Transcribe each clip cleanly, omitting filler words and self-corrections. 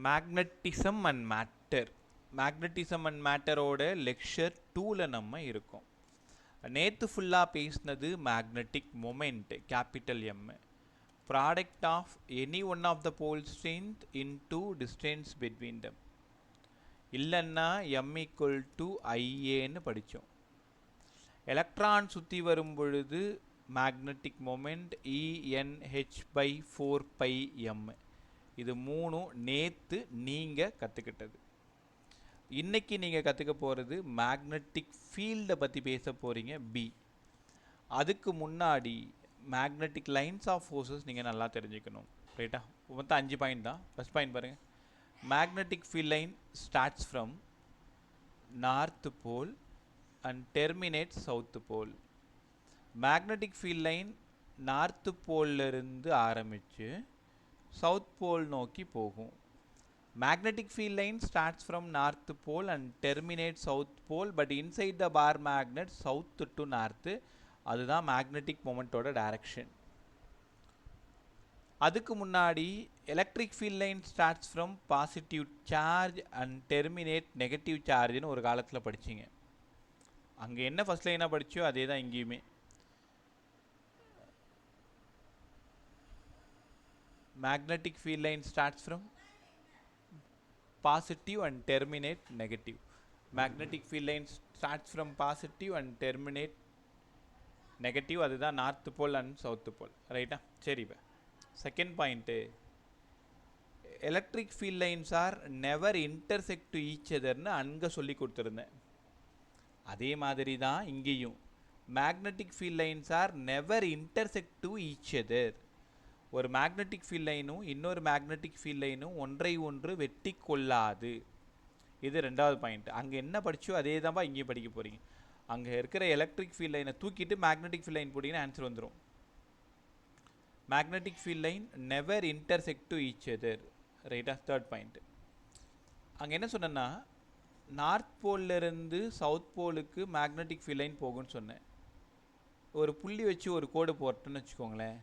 Magnetism and matter. Magnetism and மேட்டரோட lecture 2ல நம்ம இருக்கோம். நேற்று ஃபுல்லாக பேசினது magnetic moment capital M, product of any one of the pole strength into distance between them, இல்லைன்னா எம் ஈக்குவல் டு ஐஏன்னு படித்தோம். எலக்ட்ரான் சுற்றி வரும் பொழுது மேக்னெட்டிக் மொமெண்ட் ENH/4πm. இது மூணும் நேற்று நீங்கள் கற்றுக்கிட்டது. இன்றைக்கி நீங்கள் கற்றுக்க போகிறது மேக்னெட்டிக் ஃபீல்டை பற்றி பேச போகிறீங்க பி. அதுக்கு முன்னாடி மேக்னெட்டிக் லைன்ஸ் ஆஃப் ஃபோர்ஸஸ் நீங்கள் நல்லா தெரிஞ்சுக்கணும். ரைட்டா? மொத்தம் 5 பாயிண்ட் தான். ஃபஸ்ட் பாயிண்ட் பாருங்கள். Magnetic field line starts from north pole and terminate south pole. Magnetic field line north போல்லிருந்து ஆரம்பித்து சவுத் போல் நோக்கி போகும். Magnetic field line starts from north pole and terminate south pole, but inside the bar magnet south to north. அதுதான் magnetic மொமெண்ட்டோட direction. அதுக்கு முன்னாடி electric field line starts from positive charge and terminate negative சார்ஜ்னு ஒரு காலத்தில் படிச்சிங்க. அங்கே என்ன first லைனாக படித்தோ அதே தான் இங்கேயுமே. Magnetic field line starts from positive and terminate negative. Magnetic field line starts from positive and terminate negative. அதுதான் north pole and south pole. ரைட்டா? சரி. இப்போ second point, electric field lines are never intersect to each அதர்னு அங்கே சொல்லி கொடுத்துருந்தேன். அதே மாதிரி தான் இங்கேயும் magnetic field lines are never intersect to each other. ஒரு மேக்னெட்டிக் ஃபீல்ட் லைனும் இன்னொரு மேக்னெட்டிக் ஃபீல்ட் லைனும் ஒன்றை ஒன்று வெட்டி கொள்ளாது. இது ரெண்டாவது பாயிண்ட். அங்கே என்ன படித்தோ அதே தான்ப்பா இங்கேயும் படிக்க போகிறீங்க. அங்கே இருக்கிற எலக்ட்ரிக் ஃபீல்ட் லைனை தூக்கிட்டு மேக்னெட்டிக் ஃபீல்ட் லைன் போட்டிங்கன்னா ஆன்சர் வந்துடும். Magnetic field line never intersect to each other. ரைட்டா? Third point. அங்கே என்ன சொன்னேன்னா, நார்த் போல்லிருந்து சவுத் போலுக்கு மேக்னெட்டிக் ஃபீல்ட் லைன் போகும்னு சொன்னேன். ஒரு புள்ளி வச்சு ஒரு கோடு போட்டோன்னு வச்சுக்கோங்களேன்,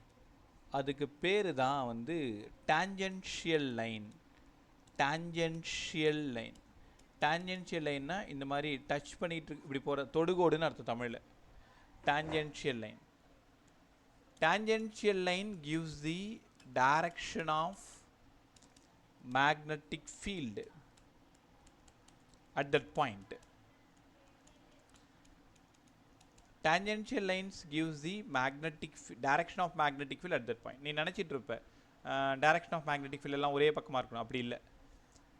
அதுக்கு பேர் தான் வந்து tangential line. Tangential line. Tangential லைன்னா இந்த மாதிரி டச் பண்ணிட்டு இப்படி போகிற தொடுகோடுன்னு அர்த்தம் தமிழில். Tangential line. Tangential line gives the direction of magnetic field at that point. Tangential lines gives the magnetic direction of magnetic field at that point. நீ நினச்சிட்டு இருப்ப டைரக்ஷன் ஆஃப் மேக்னெட்டிக் ஃபீல்ட் எல்லாம் ஒரே பக்கமாக இருக்கணும். அப்படி இல்லை.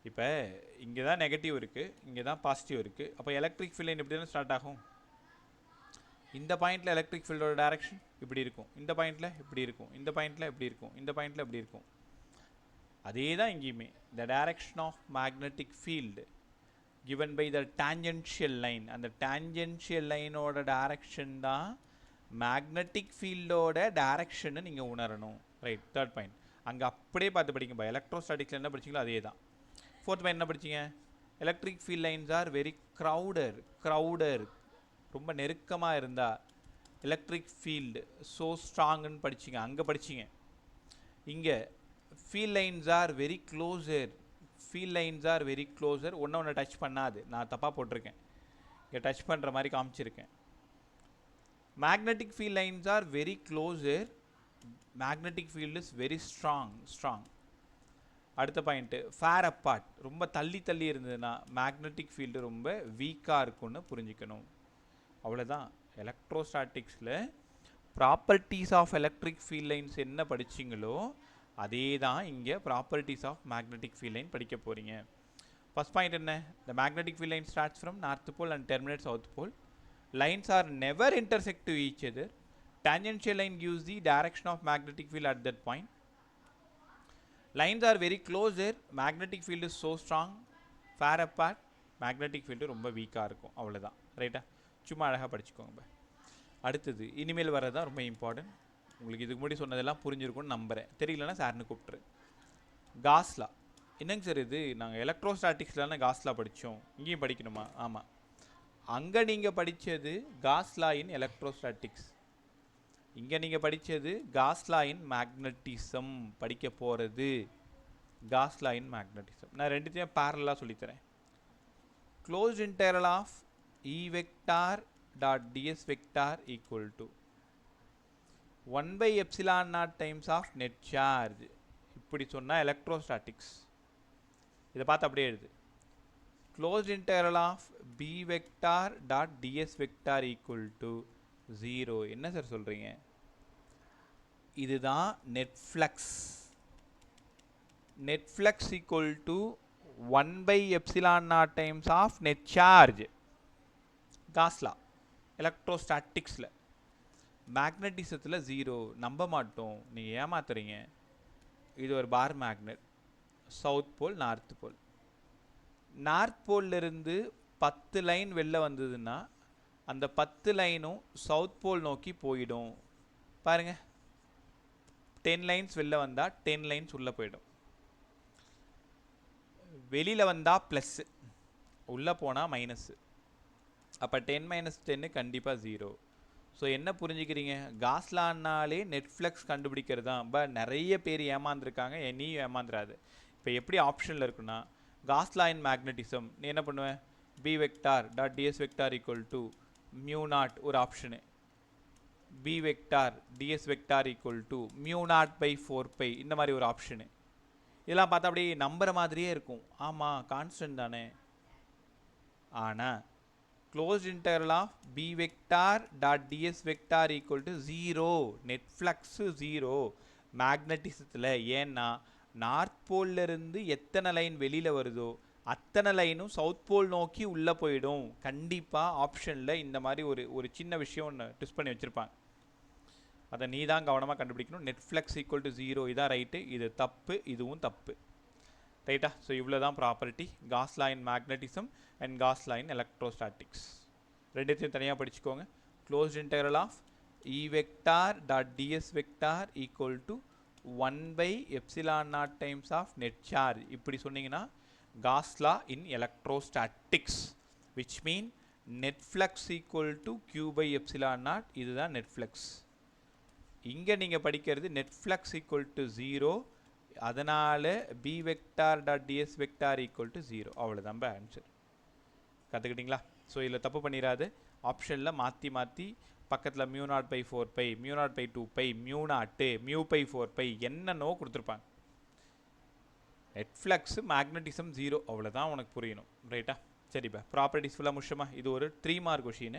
இப்போ இங்கே தான் நெகட்டிவ் இருக்குது, இங்கே தான் பாசிட்டிவ் இருக்குது. அப்போ எலக்ட்ரிக் ஃபீல்ட் லைன் எப்படி தானே ஸ்டார்ட் ஆகும்? இந்த பாயிண்டில் எலக்ட்ரிக் ஃபீல்டோட டைரக்ஷன் இப்படி இருக்கும், இந்த பாயிண்டில் இப்படி இருக்கும், இந்த பாயிண்டில் இப்படி இருக்கும், இந்த பாயிண்டில் இப்படி இருக்கும். அதே தான் இங்கேயுமே. The direction of magnetic field given by the tangential line. அந்த tangential லைனோட டைரக்ஷன் தான் மேக்னெட்டிக் ஃபீல்டோட டைரக்ஷன்னு நீங்கள் உணரணும். ரைட்? Third point. அங்கே அப்படியே பார்த்து படிக்கும்பா. எலக்ட்ரோஸ்டாட்டிக்ஸில் என்ன படிச்சிங்களோ அதே தான். ஃபோர்த் பாயிண்ட் என்ன படிச்சிங்க? Electric field lines are very crowded. ரொம்ப நெருக்கமாக இருந்தால் எலக்ட்ரிக் ஃபீல்டு ஸோ ஸ்ட்ராங்குன்னு படிச்சிங்க. அங்கே படிச்சிங்க. இங்கே field lines are very closer. Field lines are very closer. ஒன்று டச் பண்ணாது. நான் தப்பாக போட்டிருக்கேன், இங்கே டச் பண்ணுற மாதிரி காமிச்சிருக்கேன். Magnetic field lines are very closer. Magnetic field is very strong. அடுத்த பாயிண்ட்டு, ஃபேர் அப்பார்ட். ரொம்ப தள்ளி இருந்ததுன்னா மேக்னெட்டிக் ஃபீல்டு ரொம்ப வீக்காக இருக்கும்னு புரிஞ்சுக்கணும். அவ்வளோதான். எலக்ட்ரோஸ்டாட்டிக்ஸில் properties of electric field lines என்ன படிச்சிங்களோ அதே தான் இங்கே properties of magnetic field line படிக்க போகிறீங்க. ஃபஸ்ட் பாயிண்ட் என்ன? The magnetic field line starts from north pole and terminate south pole. Lines are never intersect to each other. Tangential line gives the direction of magnetic field at that point. Lines are very closer. Magnetic field is so strong. Far apart. Magnetic field ரொம்ப வீக்காக இருக்கும். அவ்வளோதான். ரைட்டா? சும்மா அழகாக படிச்சுக்கோங்க. அடுத்தது இனிமேல் வரதான் ரொம்ப இம்பார்ட்டன்ட். உங்களுக்கு இதுக்கு முன்னாடி சொன்னதெல்லாம் புரிஞ்சிருக்கும்னு நம்புகிறேன். தெரியலன்னா சார்னு கூப்பிட்ரு. காஸ்லா. என்னங்க சார் இது? நாங்கள் எலக்ட்ரோஸ்டாட்டிக்ஸ்லாம் காஸ்லா படித்தோம், இங்கேயும் படிக்கணுமா? ஆமாம். அங்கே நீங்கள் படித்தது காஸ்லா இன் எலக்ட்ரோஸ்டாட்டிக்ஸ். இங்கே நீங்கள் படித்தது காஸ் லா இன் மேக்னட்டிசம் படிக்க போகிறது. Gauss law in magnetism. நான் ரெண்டுத்தையும் பேரலாக சொல்லித்தரேன். Closed integral of E vector dot ds vector equal to 1 by epsilon naught times of net charge. இப்படி சொன்னால் எலக்ட்ரோஸ்டாட்டிக்ஸ். இதை பார்த்து அப்படியே எழுது. Closed integral of B vector dot ds vector equal to 0. என்ன சார் சொல்கிறீங்க? இதுதான் net flux. Net flux equal to 1 by epsilon naught times of net charge. Gauss law எலக்ட்ரோஸ்டாட்டிக்ஸில். மேக்னட்டிசத்தில் 0 நம்ப மாட்டோம், நீங்கள் ஏமாத்துறீங்க. இது ஒரு bar magnet, south pole north போல். நார்த் போல்லிருந்து 10 லைன் வெளில வந்ததுன்னா அந்த 10 லைனும் சவுத் போல் நோக்கி போயிடும். பாருங்க, 10 லைன்ஸ் வெளில வந்தால் 10 லைன்ஸ் உள்ளே போயிடும். வெளியில் வந்தால் ப்ளஸ்ஸு, உள்ளே போனால் மைனஸ்ஸு. அப்போ 10 - 10 கண்டிப்பாக 0. ஸோ என்ன புரிஞ்சுக்கிறீங்க? காஸ் லான்னாலே நெட்ஃப்ளக்ஸ் கண்டுபிடிக்கிறது தான். பட் நிறைய பேர் ஏமாந்துருக்காங்க, என்னையும் ஏமாந்துராது. இப்போ எப்படி ஆப்ஷனில் இருக்குன்னா, காஸ் லா இன் மேக்னட்டிசம் நீ என்ன பண்ணுவேன்? B vector dot DS vector equal to mu naught ஒரு option, B vector DS vector equal to mu naught by 4π இந்த மாதிரி ஒரு ஆப்ஷனு. இதெல்லாம் பார்த்தா அப்படியே நம்புற மாதிரியே இருக்கும். ஆமாம், கான்ஸ்டன்ட் தானே. ஆனால் closed integral of b vector dot ds vector equal to 0. net flux 0 மேக்னட்டிசத்தில். ஏன்னா நார்த் போல்ல இருந்து எத்தனை லைன் வெளியில் வருதோ அத்தனை லைனும் சவுத் போல் நோக்கி உள்ளே போயிடும். கண்டிப்பாக ஆப்ஷனில் இந்த மாதிரி ஒரு சின்ன விஷயம் ஒன்று ட்விஸ்ட் பண்ணி வச்சுருப்பாங்க. அதை நீ தான் கவனமாக கண்டுபிடிக்கணும். நெட் ஃப்ளக்ஸ் ஈக்குவல் டு 0 இதான் ரைட்டு, இது தப்பு, இதுவும் தப்பு. ரைட்டா? ஸோ இவ்வளோ தான் property Gauss law in magnetism and Gauss law in electrostatics. ரெண்டுத்தையும் தனியாக படிச்சுக்கோங்க. Closed integral of E vector dot ds vector equal to 1 by epsilon naught times of net charge. இப்படி சொன்னீங்கன்னா cos law in electrostatics, which mean net flux equal to q by epsilon naught. இதுதான் net flux. இங்கே நீங்கள் படிக்கிறது net flux equal to 0, அதனால் b vector dot ds vector equal to 0. அவ்வளோதான் answer. கற்றுக்கிட்டிங்களா? So இதில் தப்பு பண்ணிடாது. ஆப்ஷனில் மாற்றி மாற்றி பக்கத்தில் mu naught by 4π, mu naught by 2π, mu naught, mu by 4π என்னன்னோ கொடுத்துருப்பாங்க. நெட் ஃப்ளக்ஸு மேக்னட்டிசம் 0, அவ்வளோதான் உனக்கு புரியணும். ரைட்டா? சரிப்பா, ப்ராப்பர்ட்டிஸ் ஃபுல்லாக முடிச்சோமா? இது ஒரு 3 மார்க் கொஷின்.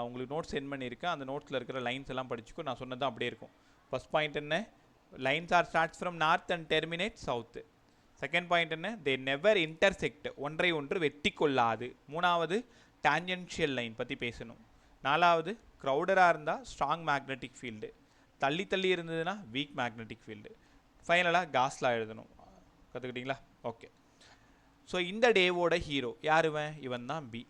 உங்களுக்கு நோட்ஸ் சென்ட் பண்ணியிருக்கேன். அந்த நோட்ஸில் இருக்கிற லைன்ஸ் எல்லாம் படிச்சுக்கோ. நான் சொன்னது தான் அப்படியே இருக்கும். ஃபஸ்ட் பாயிண்ட் என்ன? Lines are starts from north and terminate south. Second point என்ன? தே நெவர் இன்டர்செக்ட், ஒன்றை ஒன்று வெட்டி கொள்ளாது. மூணாவது டான்ஜென்ஷியல் லைன் பற்றி பேசணும். நாலாவது க்ரௌடராக இருந்தால் ஸ்ட்ராங் மேக்னெட்டிக் ஃபீல்டு, தள்ளி தள்ளி இருந்ததுன்னா வீக் மேக்னெட்டிக் ஃபீல்டு. ஃபைனலாக காஸ் லா எழுதணும். கற்றுக்கிட்டிங்களா? ஓகே. ஸோ இந்த டேவோட ஹீரோ யார்? இவன் தான் பி.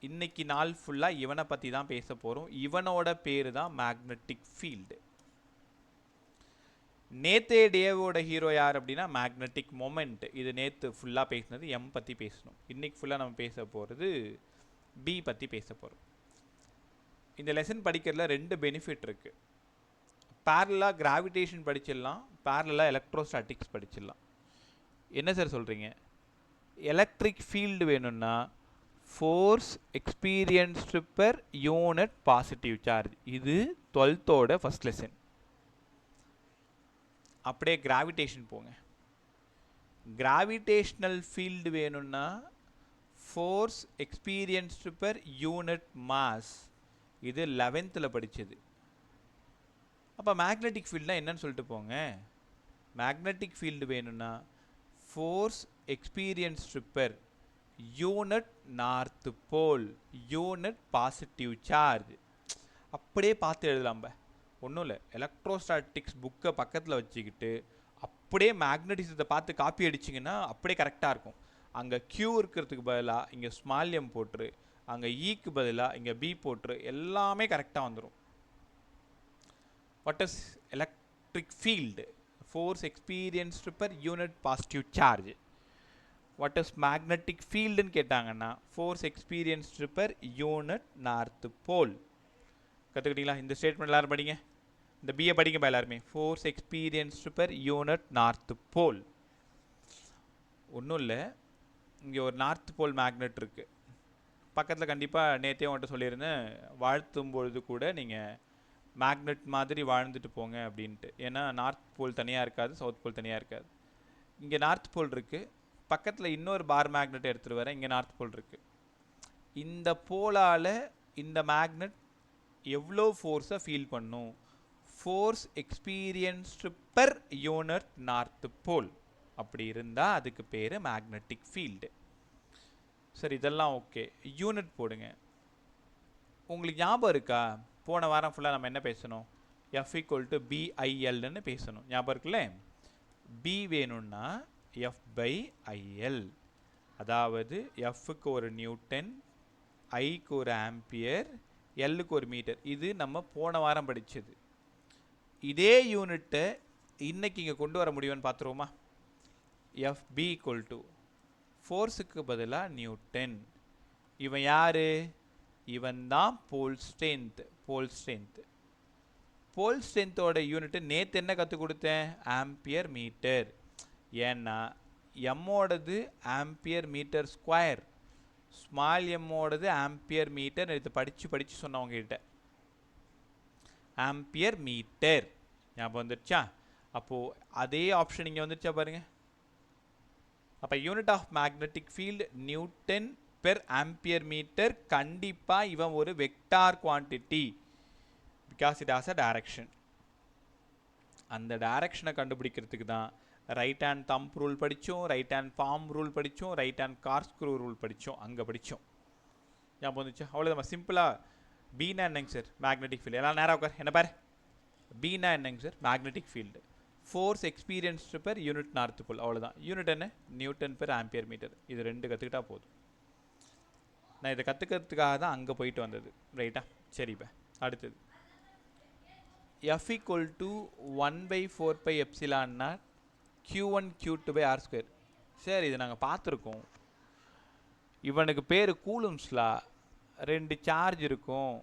இன்னைக்கு நாள் ஃபுல்லாக இவனை பற்றி தான் பேச போகிறோம். இவனோட பேர் தான் மேக்னெட்டிக் ஃபீல்டு. நேத்தே டேவோட ஹீரோ யார் அப்படின்னா மேக்னெட்டிக் மொமெண்ட். இது நேற்று ஃபுல்லாக பேசினது எம் பற்றி பேசணும். இன்றைக்கி ஃபுல்லாக நம்ம பேச போகிறது பி பற்றி பேச போகிறோம். இந்த லெசன் படிக்கிறதுல 2 பெனிஃபிட் இருக்குது. பேரலாக கிராவிடேஷன் படிச்சிடலாம், பேரலாக எலக்ட்ரோஸ்டாட்டிக்ஸ் படிச்சிடலாம். என்ன சார் சொல்கிறீங்க? எலக்ட்ரிக் ஃபீல்டு வேணும்னா force experienced per unit positive charge. இது 12th ஃபஸ்ட் லெசன். அப்படியே கிராவிடேஷன் போங்க. கிராவிடேஷ்னல் ஃபீல்டு வேணும்னா force experienced per unit mass. இது 11th படித்தது. அப்போ மேக்னெட்டிக் ஃபீல்டுனா என்னன்னு சொல்லிட்டு போங்க. மேக்னெட்டிக் ஃபீல்டு வேணும்னா force experienced per unit north pole, unit positive charge. அப்படியே பார்த்து எழுதலாம்ப, ஒன்றும் இல்லை. எலக்ட்ரோஸ்டாட்டிக்ஸ் புக்கை பக்கத்தில் வச்சுக்கிட்டு அப்படியே மேக்னட்டிசத்தை பார்த்து காப்பி அடிச்சிங்கன்னா அப்படியே கரெக்டாக இருக்கும். அங்கே க்யூ இருக்கிறதுக்கு பதிலாக இங்கே ஸ்மால் எம் போட்டுரு, அங்கே ஈக்கு பதிலாக இங்கே பி போட்டுரு, எல்லாமே கரெக்டாக வந்துடும். What is electric field? Force experienced per unit positive charge. What is magnetic ஃபீல்டுன்னு கேட்டாங்கன்னா force experienced per unit north pole. கற்றுக்கிட்டீங்களா? இந்த ஸ்டேட்மெண்ட் எல்லாரும் படிங்க. இந்த பிஏ படிங்கப்பா எல்லாருமே. Force experienced per unit north pole. ஒன்றும் இல்லை, இங்கே ஒரு நார்த் போல் மேக்னெட் இருக்குது பக்கத்தில். கண்டிப்பாக நேற்றே உன்கிட்ட சொல்லியிருந்தேன், வாழ்த்தும் பொழுது கூட நீங்கள் மேக்னெட் மாதிரி வாழ்ந்துட்டு போங்க அப்படின்ட்டு. ஏன்னா நார்த் போல் தனியாக இருக்காது, சவுத் போல் தனியாக இருக்காது. இங்கே நார்த் போல் இருக்குது, பக்கத்தில் இன்னொரு பார் மேக்னெட் எடுத்துகிட்டு வரேன், இங்கே நார்த் போல் இருக்குது. இந்த போலால் இந்த மேக்னெட் எவ்வளோ ஃபோர்ஸை ஃபீல் பண்ணும்? Force experienced per unit north pole அப்படி இருந்தால் அதுக்கு பேர் மேக்னெட்டிக் ஃபீல்டு. சரி, இதெல்லாம் ஓகே. யூனிட் போடுங்க. உங்களுக்கு ஞாபகம் இருக்கா, போன வாரம் ஃபுல்லாக நம்ம என்ன பேசணும்? F = BILன்னு பேசணும், ஞாபகம் இருக்குல்ல? B வேணும்னா F/IL, அதாவது Fக்கு ஒரு நியூட்டன், Iக்கு ஒரு ஆம்பியர், Lக்கு ஒரு மீட்டர். இது நம்ம போன வாரம் படித்தது. இதே யூனிட்டை இன்னைக்கு இங்கே கொண்டு வர முடியும்னு பார்த்துருவோமா? FB = ஃபோர்ஸுக்கு பதிலாக நியூட்டன். இவன் யாரு? இவன் தான் போல் ஸ்ட்ரென்த். போல் ஸ்ட்ரென்த்தோட யூனிட்டு நேற்று என்ன கற்றுக் கொடுத்தேன்? Ampere metre. ஏன்னா எம்மோடது ஆம்பியர் மீட்டர் ஸ்கொயர், ஸ்மால் எம்மோடது ஆம்பியர் மீட்டர். நேற்று படித்து சொன்னவங்ககிட்ட ஆம்பியர் மீட்டர் ஞாபகம் வந்துடுச்சா? அப்போது அதே ஆப்ஷன் இங்கே வந்துடுச்சா பாருங்கள். அப்போ unit of magnetic field newton per ampere metre. கண்டிப்பாக இவன் ஒரு vector quantity, because it has a direction. அந்த டைரக்ஷனை கண்டுபிடிக்கிறதுக்கு தான் ரைட் ஹேண்ட் தம்ப் ரூல் படித்தோம், ரைட் ஹேண்ட் பாம் ரூல் படித்தோம், ரைட் ஹேண்ட் கார்ஸ்க்ரூ ரூல் படித்தோம். அங்கே படித்தோம், ஞாபகம் வந்துச்சு? அவ்வளோதான். சிம்பிளாக பீனா என்னங்க சார்? Magnetic field. எல்லாம் நேராக உட்கார், என்ன பாரு. பீனா என்னங்க sir? Magnetic field. Force experienced per unit north pole. அவ்வளோதான். யூனிட் என்ன? Newton per ampere metre. இது ரெண்டு கற்றுக்கிட்டா போதும். நான் இதை கற்றுக்கிறதுக்காக தான் அங்கே போயிட்டு வந்தது, ரைட்டா? சரி, இப்போ அடுத்தது F = 1/4πε0 Q1 Q2/r². சரி, இது நாங்கள் பார்த்துருக்கோம். இவனுக்கு பேர் கூலும்ஸ் லா. 2 சார்ஜ் இருக்கும்,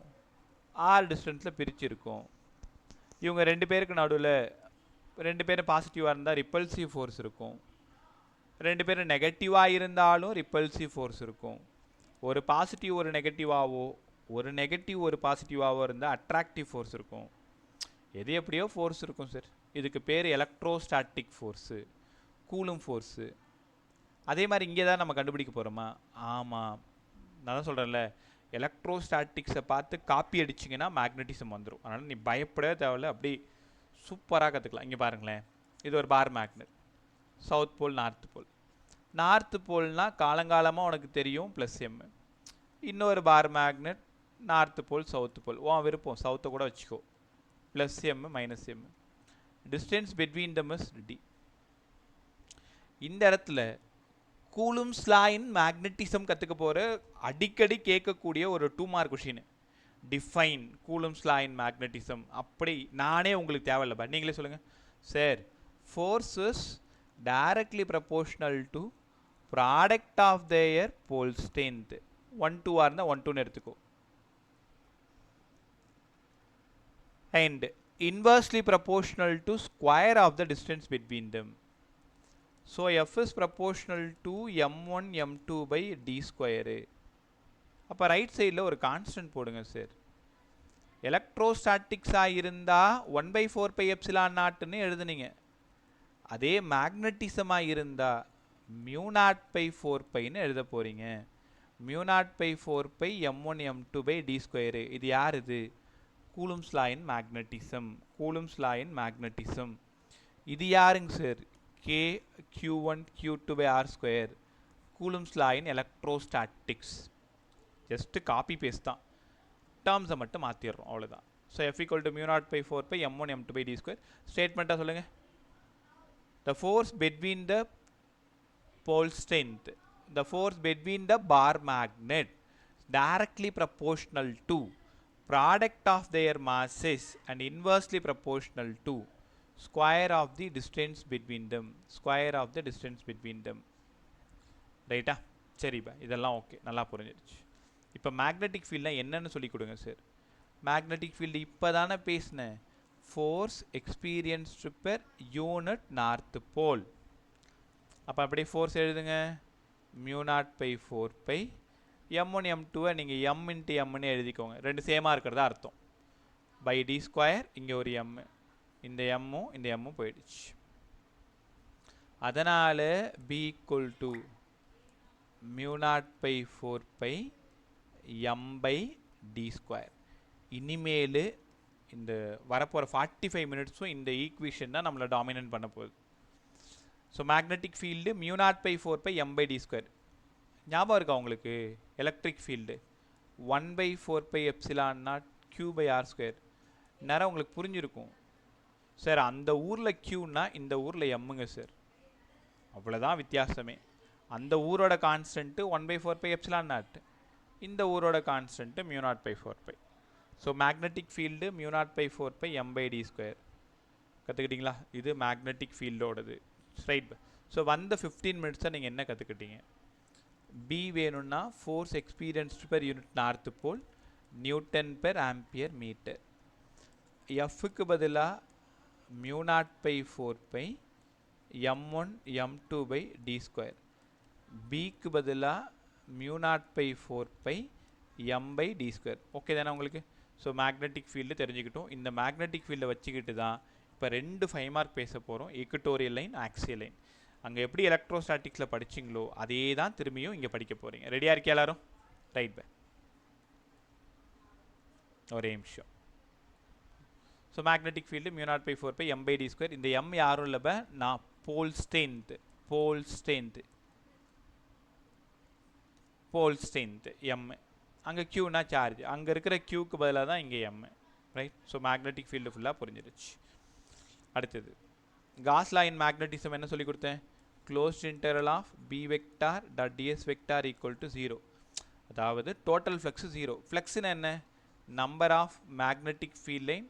ஆர் டிஸ்டன்ஸில் பிரிச்சிருக்கும். இவங்க 2 பேருக்கு நடுவில் 2 பேரும் பாசிட்டிவாக இருந்தால் ரிப்பல்சிவ் ஃபோர்ஸ் இருக்கும், 2 பேரும் நெகட்டிவாக இருந்தாலும் ரிப்பல்சிவ் ஃபோர்ஸ் இருக்கும். ஒரு பாசிட்டிவ் ஒரு நெகட்டிவாவோ, ஒரு நெகட்டிவ் ஒரு பாசிட்டிவாவோ இருந்தால் அட்ராக்டிவ் ஃபோர்ஸ் இருக்கும். எது எப்படியோ ஃபோர்ஸ் இருக்கும் சார். இதுக்கு பேர் எலக்ட்ரோஸ்டாட்டிக் ஃபோர்ஸு, கூலும் ஃபோர்ஸு. அதே மாதிரி இங்கே தான் நம்ம கண்டுபிடிக்க போகிறோமா? ஆமாம், நான் தான் சொல்கிறேன்ல, எலக்ட்ரோஸ்டாட்டிக்ஸை பார்த்து காப்பி அடிச்சிங்கன்னா மேக்னட்டிசம் வந்துடும். அதனால் நீ பயப்படவே தேவையில்ல, அப்படி சூப்பராக கற்றுக்கலாம். இங்கே பாருங்களேன், இது ஒரு bar magnet. South pole north போல். நார்த் போல்னால் காலங்காலமாக உனக்கு தெரியும் +m. இன்னொரு bar magnet north pole south pole. உன் விருப்பம், சவுத்தை கூட வச்சுக்கோ. +m -m. Distance between them is d. இந்த இடத்துல கூலும்ஸ் லா இன் மேக்னட்டிசம் கற்றுக்க போகிற அடிக்கடி கேட்கக்கூடிய ஒரு 2 mark question. Define Coulomb's law in magnetism. அப்படி நானே உங்களுக்கு தேவையில்லை, நீங்களே சொல்லுங்கள் sir. Forces directly proportional to product of their pole strength. 1-2 இருந்தால் 1-2ன்னு எடுத்துக்கோ. And inversely proportional to square of the distance between them. So F is proportional to m1 m2/d². அப்போ ரைட் சைடில் ஒரு கான்ஸ்டன்ட் போடுங்க சார். எலக்ட்ரோஸ்டாட்டிக்ஸாக இருந்தால் 1/4πε0ன்னு எழுதுனீங்க. அதே மேக்னட்டிசமாக இருந்தால் μ0/4πன்னு எழுத போகிறீங்க. μ0/4π m1 m2/d². இது யார்? இது Coulomb's law in magnetism. Coulomb's law in magnetism. இது யாருங்க sir? K Q1 Q2/r². Coulomb's law in electrostatics. Just copy paste தான், டேர்ம்ஸை மட்டும் மாற்றிடுறோம், அவ்வளோதான். So F = μ0/4π m1 m2/d². ஸ்டேட்மெண்ட்டாக சொல்லுங்கள். The force between the pole strength, the force between the bar magnet directly proportional to product of their masses and inversely proportional to square of the distance between them. Square of the distance between them. ரைட்டா? சரிப்பா, இதெல்லாம் okay, நல்லா புரிஞ்சிடுச்சு. இப்போ magnetic ஃபீல்டில் என்னன்னு சொல்லி கொடுங்க sir. Magnetic field இப்போ தானே பேசினேன். Force experienced per unit north pole. அப்போ அப்படியே ஃபோர்ஸ் எழுதுங்க. Mu naught by 4 pi m1 m2 நீங்கள் m இன்ட்டு mன்னு எழுதிக்கோங்க. ரெண்டு சேமாக இருக்கிறதா அர்த்தம். பை டி ஸ்கொயர் இங்கே ஒரு m, இந்த mமும் இந்த mமும் போயிடுச்சு. அதனால் b equal to mu naught by 4 by m by D square. இனிமேல் இந்த வரப்போகிற 45 மினிட்ஸும் இந்த ஈக்குவேஷன் தான் நம்மளை டாமினன்ட் பண்ண போகுது. So magnetic field mu naught by 4 by m by D square. ஞாபகம் இருக்கா உங்களுக்கு? Electric field 1 by 4 by epsilon naught q by r square. நேரம் உங்களுக்கு புரிஞ்சிருக்கும். சார் அந்த ஊரில் க்யூன்னா இந்த ஊரில் எம்முங்க சார், அவ்வளோதான் வித்தியாசமே. அந்த ஊரோட constant 1 by 4 by epsilon naught, இந்த ஊரோட constant mu naught by 4 pi. So magnetic field mu naught by 4 by m by D square கற்றுக்கிட்டிங்களா? இது மேக்னெட்டிக் ஃபீல்டோடது. ரைட். ஸோ வந்த 15 மினிட்ஸை நீங்கள் என்ன கற்றுக்கிட்டீங்க? பி வேணும்னா force experienced per unit north pole newton per ampere metre. எஃப்க்கு பதிலாக mu naught by 4 pi m1 m2 by D square. பிக்கு பதிலாக mu naught by 4 by m by D square. Okay தானே உங்களுக்கு? ஸோ மேக்னெட்டிக் ஃபீல்டு தெரிஞ்சுக்கிட்டோம். இந்த magnetic ஃபீல்டை வச்சுக்கிட்டு தான் இப்போ 2 5 மார்க் பேச போகிறோம். Equatorial line, axial line. அங்கே எப்படி எலக்ட்ரோஸ்டாட்டிக்ஸில் படிச்சிங்களோ அதே தான் திரும்பியும் இங்கே படிக்க போகிறீங்க. ரெடியாக இருக்கே எல்லாரும்? Right bye. ஒரே நிமிஷம். So magnetic field mu naught by 4 by m by D square. இந்த m யாரும் இல்லை, நான் போல் ஸ்ட்ரென்த்து m. அங்கே க்யூனா சார்ஜ், அங்கே இருக்கிற க்யூக்கு பதிலாக தான் இங்கே m. Right. So magnetic field ஃபுல்லாக புரிஞ்சிருச்சு. அடுத்தது காஸ் லா இன் மேக்னட்டிசம் என்ன சொல்லி கொடுத்தேன்? Closed interval of B vector dot DS vector equal to 0. அதாவது டோட்டல் ஃப்ளக்ஸ் 0. ஃப்ளக்ஸ்னு என்ன? Number of magnetic field line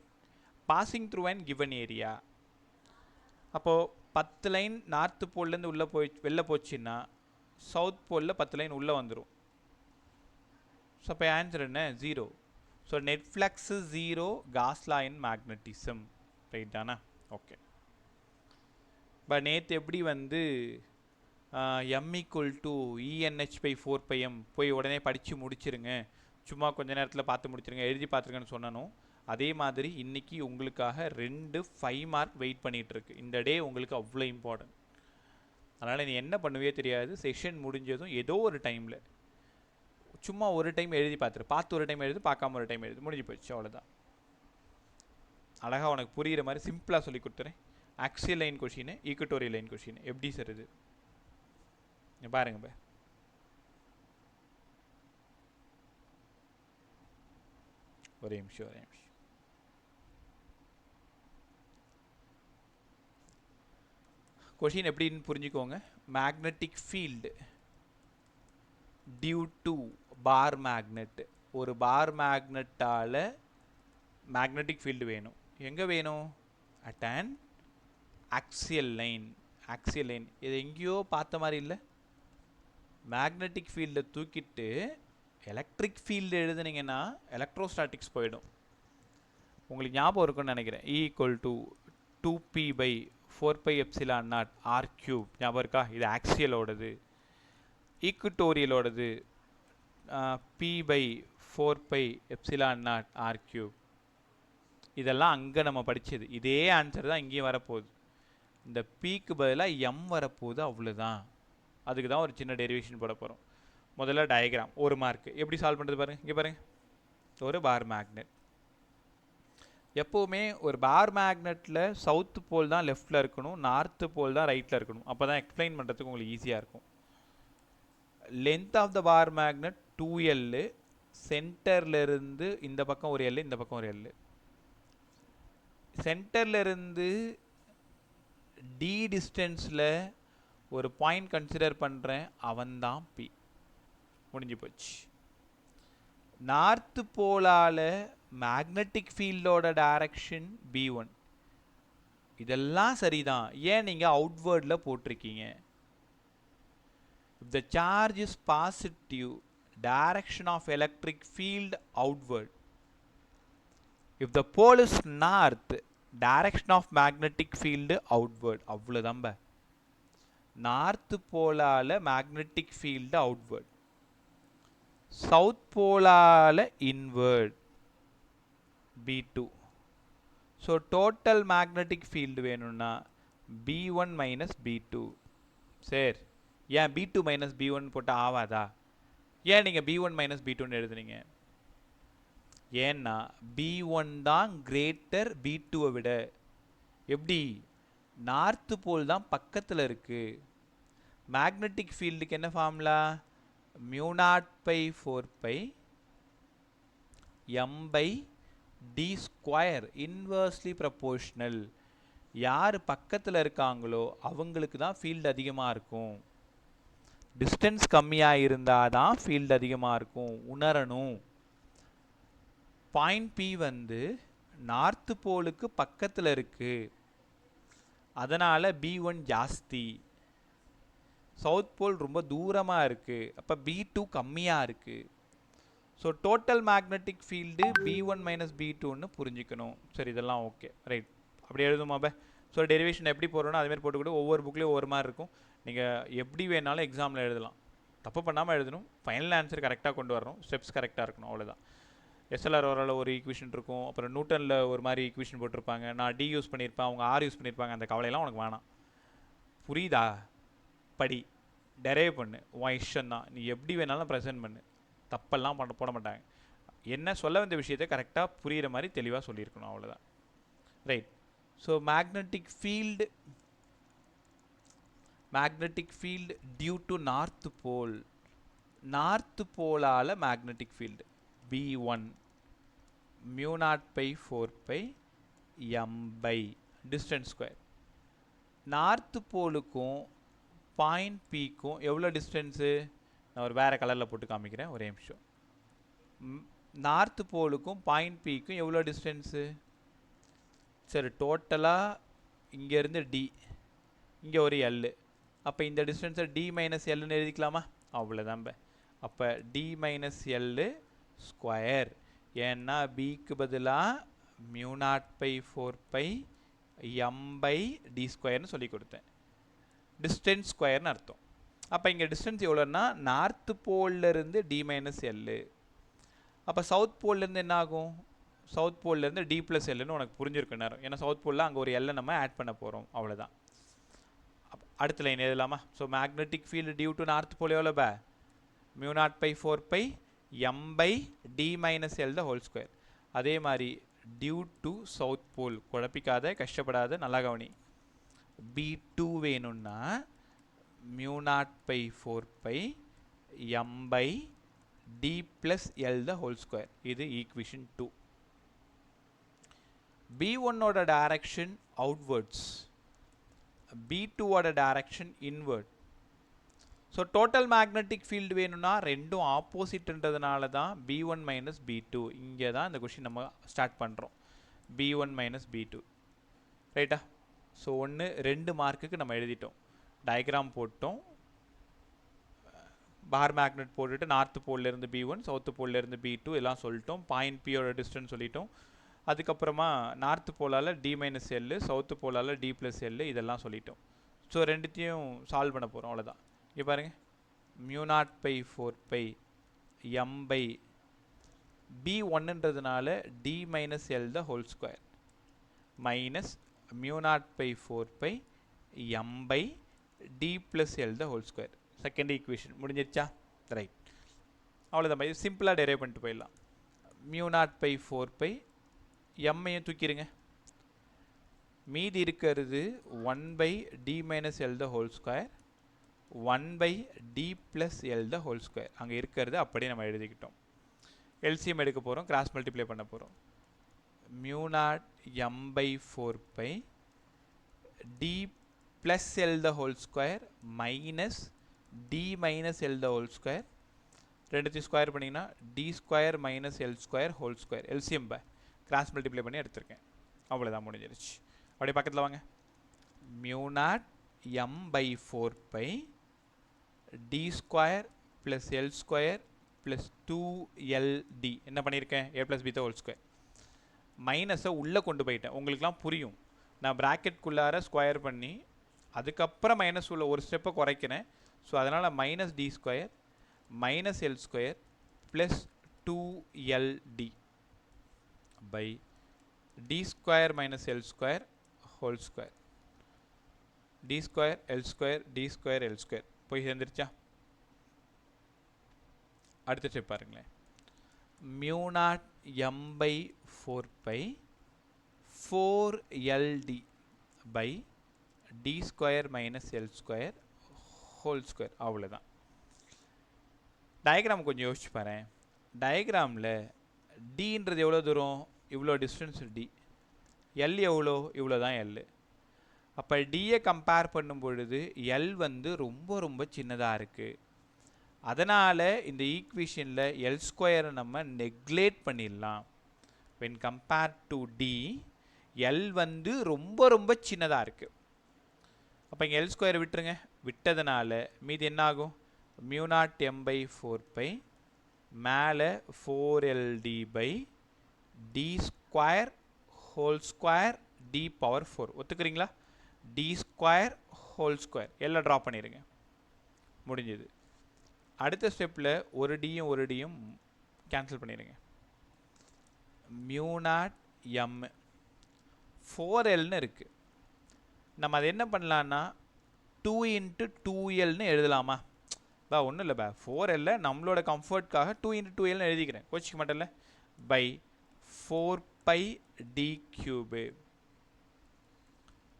passing through and given area. அப்போது 10 லைன் நார்த்து போல்லேருந்து உள்ளே வெளில போச்சுன்னா சவுத் போலில் 10 லைன் உள்ளே வந்துடும். ஸோ அப்போ ஆன்சர் என்ன? 0. So net flux 0 Gauss law in magnetism. Right தானே? ஓகே. பட் நேற்று எப்படி வந்து m equal to ENH by 4 by m போய் உடனே படித்து முடிச்சிருங்க, சும்மா கொஞ்ச நேரத்தில் பார்த்து முடிச்சிருங்க, எழுதி பார்த்துருங்கன்னு சொன்னனும், அதே மாதிரி இன்றைக்கி உங்களுக்காக 2 5 மார்க் வெயிட் பண்ணிகிட்ருக்கு. இந்த டே உங்களுக்கு அவ்வளோ இம்பார்ட்டன்ட். அதனால் நீ என்ன பண்ணுவே தெரியாது. செஷன் முடிஞ்சதும் ஏதோ ஒரு டைமில் சும்மா ஒரு டைம் எழுதி பார்த்து ஒரு டைம் எழுது, பார்க்காம ஒரு டைம் எழுது, முடிஞ்சு போயிடுச்சு, அவ்வளோதான். அழகாக உனக்கு புரிகிற மாதிரி சிம்பிளாக சொல்லி கொடுத்துறேன். Axial line question, equatorial line question எப்படி சார் இது பாருங்க பா. ஒரே நிமிஷம். கொஷின் எப்படின்னு புரிஞ்சுக்கோங்க. Magnetic field due to bar magnet. ஒரு பார் மேக்னெட்டால் மேக்னெட்டிக் ஃபீல்டு வேணும். எங்கே வேணும்? At an axial line. இது எங்கேயோ பார்த்த மாதிரி இல்லை. மேக்னெட்டிக் ஃபீல்டை தூக்கிட்டு எலக்ட்ரிக் ஃபீல்டு எழுதுனீங்கன்னா எலக்ட்ரோஸ்டாட்டிக்ஸ் போயிடும். உங்களுக்கு ஞாபகம் இருக்குன்னு நினைக்கிறேன். E equal to 2p by 4 by epsilon naught r cube. ஞாபகம் இருக்கா? இது ஆக்சியலோடது. ஈக்குட்டோரியலோடது p by 4 by epsilon naught r cube. இதெல்லாம் அங்கே நம்ம படித்தது. இதே ஆன்சர் தான் இங்கேயும் வரப்போகுது. இந்த பிக்கு பதிலாக m வரப்போகுது, அவ்வளோதான். அதுக்கு தான் ஒரு சின்ன டெரிவேஷன் போட போகிறோம். முதல்ல டயக்ராம் 1 மார்க். எப்படி சால்வ் பண்ணுறது பாருங்கள். இங்கே பாருங்கள், ஒரு பார் மேக்னெட். எப்போவுமே ஒரு பார் மேக்னெட்டில் சவுத்து போல் தான் லெஃப்டில் இருக்கணும், நார்த்து போல் தான் ரைட்டில் இருக்கணும். அப்போ தான் எக்ஸ்பிளைன் பண்ணுறதுக்கு உங்களுக்கு ஈஸியாக இருக்கும். Length of the bar magnet 2L. சென்டர்லேருந்து இந்த பக்கம் ஒரு L, இந்த பக்கம் ஒரு L. சென்டர்லேருந்து டி டிஸ்டன்ஸில் ஒரு பாயிண்ட் கன்சிடர் பண்ணுறேன், அவன்தான் P. முடிஞ்சு போச்சு. நார்த்து போலால் மேக்னெட்டிக் ஃபீல்டோட டைரக்ஷன் B1. இதெல்லாம் சரிதான். ஏன் நீங்கள் அவுட்வேர்டில் போட்டிருக்கீங்க? If the charge is positive, direction of electric field outward. If the pole is north, direction of magnetic field outward. அவ்வளோதான். நார்த் போலால் மேக்னெட்டிக் ஃபீல்டு அவுட்வேர்ட், சவுத் போலால் inward B2. So total magnetic field வேணும்னா B1 minus B2. சரி, ஏன் B2 minus B1 போட்டால் ஆவாதா? ஏன் நீங்கள் B1 minus B2ன்னு எழுதுனீங்க? ஏன்னா B1 தான் கிரேட்டர் B2வை விட. எப்படி? நார்த்து போல் தான் பக்கத்தில் இருக்குது. மேக்னெட்டிக் ஃபீல்டுக்கு என்ன formula? μ0/4π m/d square, inversely proportional. யார் பக்கத்தில் இருக்காங்களோ அவங்களுக்கு தான் ஃபீல்டு அதிகமாக இருக்கும். டிஸ்டன்ஸ் கம்மியாக இருந்தால் தான் ஃபீல்டு அதிகமாக இருக்கும், உணரணும். பாயிண்ட் P வந்து நார்த்து போலுக்கு பக்கத்தில் இருக்குது, அதனால் B1 ஜாஸ்தி. சவுத் போல் ரொம்ப தூரமாக இருக்குது, அப்போ B2 கம்மியாக இருக்குது. So total magnetic field B1 minus B2ன்னு புரிஞ்சுக்கணும். சரி, இதெல்லாம் ஓகே, ரைட். அப்படி எழுதுமாப்ப. ஸோ டெரிவேஷன் எப்படி போடுறோன்னா அதுமாரி போட்டுக்கிட்டு ஒவ்வொரு புக்லேயும் ஒவ்வொரு மாதிரி இருக்கும். நீங்கள் எப்படி வேணாலும் எக்ஸாமில் எழுதலாம், தப்பு பண்ணாமல் எழுதணும். ஃபைனல் ஆன்சர் கரெக்டாக கொண்டு வரணும், ஸ்டெப்ஸ் கரெக்டாக இருக்கணும், அவ்வளோதான். எஸ்எல்ஆர் ஓரளவு ஒரு ஈக்குவேஷன் இருக்கும், அப்புறம் நியூட்டனில் ஒரு மாதிரி ஈக்குவேஷன் போட்டிருப்பாங்க. நான் D யூஸ் பண்ணியிருப்பேன், அவங்க R யூஸ் பண்ணியிருப்பாங்க. அந்த கவலையெல்லாம் உனக்கு வேணாம். புரியுதா? படி, டெரைவ் பண்ணு, உன் இஷ்டம் தான். நீ எப்படி வேணாலும் ப்ரெசென்ட் பண்ணு, தப்பெல்லாம் போட மாட்டாங்க. என்ன சொல்ல வந்த விஷயத்தை கரெக்டாக புரிகிற மாதிரி தெளிவாக சொல்லியிருக்கணும், அவ்வளோதான். Right. So magnetic field due to north pole. North போலால் magnetic field B1 μ0/4π m/, distance square. North போலுக்கும் பாயிண்ட் Pக்கும் எவ்வளோ டிஸ்டன்ஸு? நான் ஒரு வேறு கலரில் போட்டு காமிக்கிறேன், ஒரே நிமிஷம். நார்த்து போலுக்கும் பாயிண்ட் Pக்கும் எவ்வளோ டிஸ்டன்ஸு? சரி, டோட்டலாக இங்கேருந்து D, இங்கே ஒரு L. அப்போ இந்த டிஸ்டன்ஸை D மைனஸ் Lன்னு எழுதிக்கலாமா? அவ்வளோதான். அப்போ D மைனஸ் L ஸ்கொயர். ஏன்னா Bக்கு பதிலாக μ0/4π m/d ஸ்கொயர்னு சொல்லி கொடுத்தேன். டிஸ்டன்ஸ் ஸ்கொயர்னு அர்த்தம். அப்போ இங்கே டிஸ்டன்ஸ் எவ்வளோன்னா நார்த்து போல்லேருந்து D மைனஸ் L. அப்போ சவுத் போல்லேருந்து என்ன ஆகும்? சவுத் போல்லேருந்து D ப்ளஸ் Lன்னு உனக்கு புரிஞ்சிருக்க நேரம். ஏன்னா சவுத் போலில் அங்கே ஒரு L நம்ம ஆட் பண்ண போகிறோம், அவ்வளோதான். அடுத்த லைன் எழுதலாமா? So magnetic field due to north pole எவ்வளோ μ0/4π m/d minus L the whole square. அதே மாதிரி டியூ டு சவுத் போல், குழப்பிக்காத, கஷ்டப்படாத, நல்லா கவனி. B2 வேணும்னா μ0/4π m/d plus L the whole square. இது ஈக்குவேஷன் 2. B1ஓட டைரக்ஷன் அவுட்வர்ட்ஸ், B2ஓட direction inward. So total magnetic field வேணும்னா ரெண்டும் ஆப்போசிட்ன்றதுனால தான் B1 மைனஸ் B2. இங்கே தான் இந்த கொஷின் நம்ம ஸ்டார்ட் பண்ணுறோம், B1 மைனஸ் B2, ரைட்டா? ஸோ 2 மார்க்குக்கு நம்ம எழுதிட்டோம், டயக்ராம் போட்டோம், பார் மேக்னெட் போட்டுட்டு நார்த்து போல்லேருந்து B1, சவுத்து போல்லேருந்து B2 எல்லாம் சொல்லிட்டோம். பாயிண்ட் Pயோட டிஸ்டன்ஸ் சொல்லிட்டோம். அதுக்கப்புறமா நார்த்து போலால் D மைனஸ் L, சவுத்து போலால் D ப்ளஸ் L, இதெல்லாம் சொல்லிட்டோம். ஸோ ரெண்டுத்தையும் சால்வ் பண்ண போகிறோம், அவ்வளோதான். இங்கே பாருங்கள், μ0/4π m/, B1ன்றதுனால D minus L the whole square minus μ0/4π m/d plus L the whole square. Second equation முடிஞ்சிருச்சா? ரைட், அவ்வளோதான். சிம்பிளாக டெரைவ் பண்ணிட்டு போயிடலாம். μ0/4π m-ஐயும் தூக்கிடுங்க, மீதி இருக்கிறது 1/d minus L the whole square 1/d plus L the whole square. அங்கே இருக்கிறது அப்படியே நம்ம எழுதிக்கிட்டோம். எல்சிஎம் எடுக்க போகிறோம், கிராஸ் மல்டிப்ளை பண்ண போகிறோம். μ0 m/4π d plus L the whole square minus d minus L the whole square. ரெண்டுத்தையும் ஸ்கொயர் பண்ணிங்கன்னா d square minus L square whole square. LCM cross multiply பண்ணி எடுத்திருக்கேன், அவ்வளோதான், முடிஞ்சிருச்சு. அப்படியே பக்கத்தில் வாங்க. μ0 m/4π d square plus L square plus 2LD. என்ன பண்ணியிருக்கேன்? A plus B whole square. மைனஸை உள்ளே கொண்டு போயிட்டேன், உங்களுக்குலாம் புரியும். நான் ப்ராக்கெட்குள்ளார ஸ்கொயர் பண்ணி அதுக்கப்புறம் மைனஸ் உள்ள ஒரு ஸ்டெப்பை குறைக்கிறேன். ஸோ அதனால் minus d square minus L square plus 2LD by D square minus L square whole square. D square l square d square l square போய் சேர்ந்துருச்சா? அடுத்த ஸ்டெப் பாருங்களேன். Mu naught M by 4 4LD by D square minus L square whole square. அவ்வளோதான். Diagram கொஞ்சம் யோசிச்சு பாரு. டயக்ராமில் டின்றது எவ்வளோ தூரம்? இவ்வளோ டிஸ்டன்ஸ் டி. எல் எவ்வளோ? இவ்வளோ தான் எல். அப்போ டியை கம்பேர் பண்ணும் பொழுது எல் வந்து ரொம்ப ரொம்ப சின்னதாக இருக்குது. அதனால் இந்த ஈக்குவேஷனில் எல் ஸ்கொயரை நம்ம நெக்லேட் பண்ணிடலாம். when compared to D, L வந்து ரொம்ப ரொம்ப சின்னதாக இருக்குது. அப்போ இங்கே எல் ஸ்கொயர் விட்டுருங்க. விட்டதுனால மீது என்ன ஆகும்? மியூ நாட் எம் பை 4 மேலே 4LD by D square whole square D power 4. ஒத்துக்கிறீங்களா? டி ஸ்கொயர் ஹோல் ஸ்கொயர் எல்லாம் ட்ரா பண்ணிடுங்க. முடிஞ்சது. அடுத்த ஸ்டெப்பில் ஒரு டியும் ஒரு டியும் கேன்சல் பண்ணிடுங்க. மியூ நாட் எம் 4Lன்னு இருக்குது. நம்ம அதை என்ன பண்ணலான்னா 2 × 2Lன்னு எழுதலாமா? பா ஒன்றும் இல்லை பா, 4L நம்மளோட கம்ஃபர்ட்காக 2 × 2Lன்னு எழுதிக்கிறேன். கோச்சிக்க மாட்டேன்ல. பை 4πD³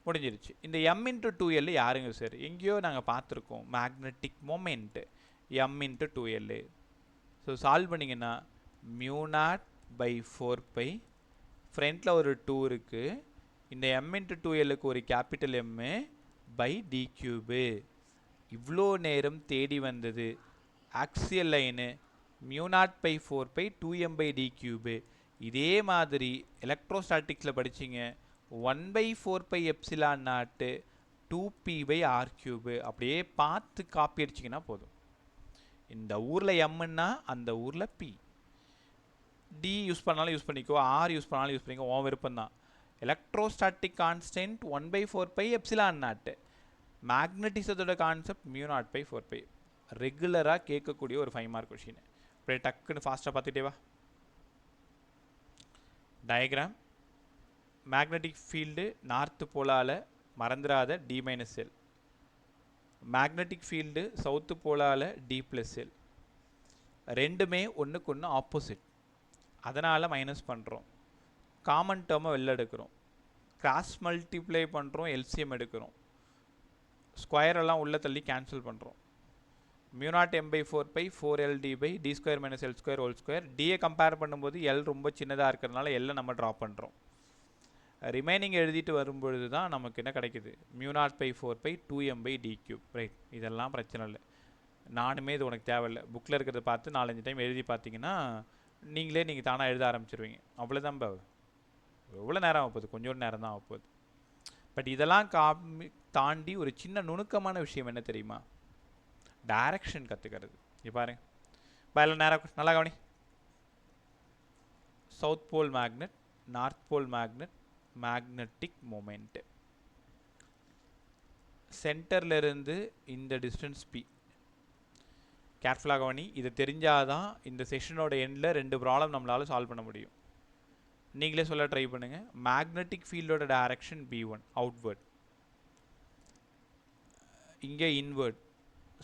முடிஞ்சிருச்சு. இந்த m × 2L யாருங்க சார்? எங்கேயோ நாங்கள் பார்த்துருக்கோம். Magnetic moment m × 2L. So solve பண்ணிங்கன்னா மியூ நாட் பை 4 ஃப்ரண்ட்டில் ஒரு 2 இருக்குது. இந்த m × 2Lக்கு ஒரு கேபிட்டல் M பை D³. இவ்வளோ நேரம் தேடி வந்தது axial line mu naught by 4 2m by D³. இதே மாதிரி எலக்ட்ரோஸ்டாட்டிக்ஸில் படிச்சிங்க 1/4 எப்சிலான் நாட்டு 2p/r³. அப்படியே பார்த்து காப்பி அடிச்சிங்கன்னா போதும். இந்த ஊரில் எம்னா அந்த ஊரில் பி. டி யூஸ் பண்ணாலும் யூஸ் பண்ணிக்கோ, ஆர் யூஸ் பண்ணாலும் யூஸ் பண்ணிக்கோ, உன் விருப்பம் தான். Electrostatic constant 1/4 epsilon naught. மேக்னட்டிசத்தோட கான்செப்ட் மியூ நாட் பை 4 ரெகுலராக கேட்கக்கூடிய ஒரு 5 மார்க் கொஷின். அப்படியே டக்குன்னு ஃபாஸ்ட்டாக பார்த்துட்டே வா. டயக்ராம் மேக்னெட்டிக் ஃபீல்டு நார்த்து போலால் மறந்துடாத D-L. மேக்னெட்டிக் ஃபீல்டு சவுத்து போலால் D+L. ரெண்டுமே ஒன்றுக்கு ஒன்று ஆப்போசிட். அதனால் மைனஸ் பண்ணுறோம். காமன் டேர்மை வெளில எடுக்கிறோம். கிராஸ் மல்டிப்ளை பண்ணுறோம். எல்சிஎம் எடுக்கிறோம். ஸ்கொயரெல்லாம் உள்ளே தள்ளி கேன்சல் பண்ணுறோம். Mu naught M by 4 4LD by D square minus L square whole square. டியை கம்பேர் பண்ணும்போது எல் ரொம்ப சின்னதாக இருக்கிறதுனால எல்லை நம்ம ட்ரா பண்ணுறோம். ரிமைனிங் எழுதிட்டு வரும்பொழுது தான் நமக்கு என்ன கிடைக்குது? Mu naught by 4 2m by D³. Right. இதெல்லாம் பிரச்சனை இல்லை. நானுமே இது உனக்கு தேவையில்லை. புக்கில் இருக்கிறத பார்த்து 4-5 டைம் எழுதி பார்த்தீங்கன்னா நீங்கள் தானாக எழுத ஆரம்பிச்சிருவீங்க. அவ்வளோதான். எவ்வளோ நேரம் ஆகப்போகுது? கொஞ்சோண்டு நேரம் தான் ஆகப்போகுது. பட் இதெல்லாம் தாண்டி ஒரு சின்ன நுணுக்கமான விஷயம் என்ன தெரியுமா? டைரக்ஷன் கற்றுக்கிறது. இப்போ பாருங்க, எல்லாம் நேரம் நல்லா கவனி. South pole magnet, north pole magnet, magnetic moment. சென்டரில் இருந்து இந்த டிஸ்டன்ஸ் P. கேர்ஃபுல்லாக கவனி. இது தெரிஞ்சாதான் இந்த செஷனோட எண்டில் 2 ப்ராப்ளம் நம்மளால் சால்வ் பண்ண முடியும். நீங்களே சொல்ல ட்ரை பண்ணுங்கள். மேக்னெட்டிக் ஃபீல்டோட டைரக்ஷன் B1 அவுட்வர்ட், இங்கே இன்வர்ட்.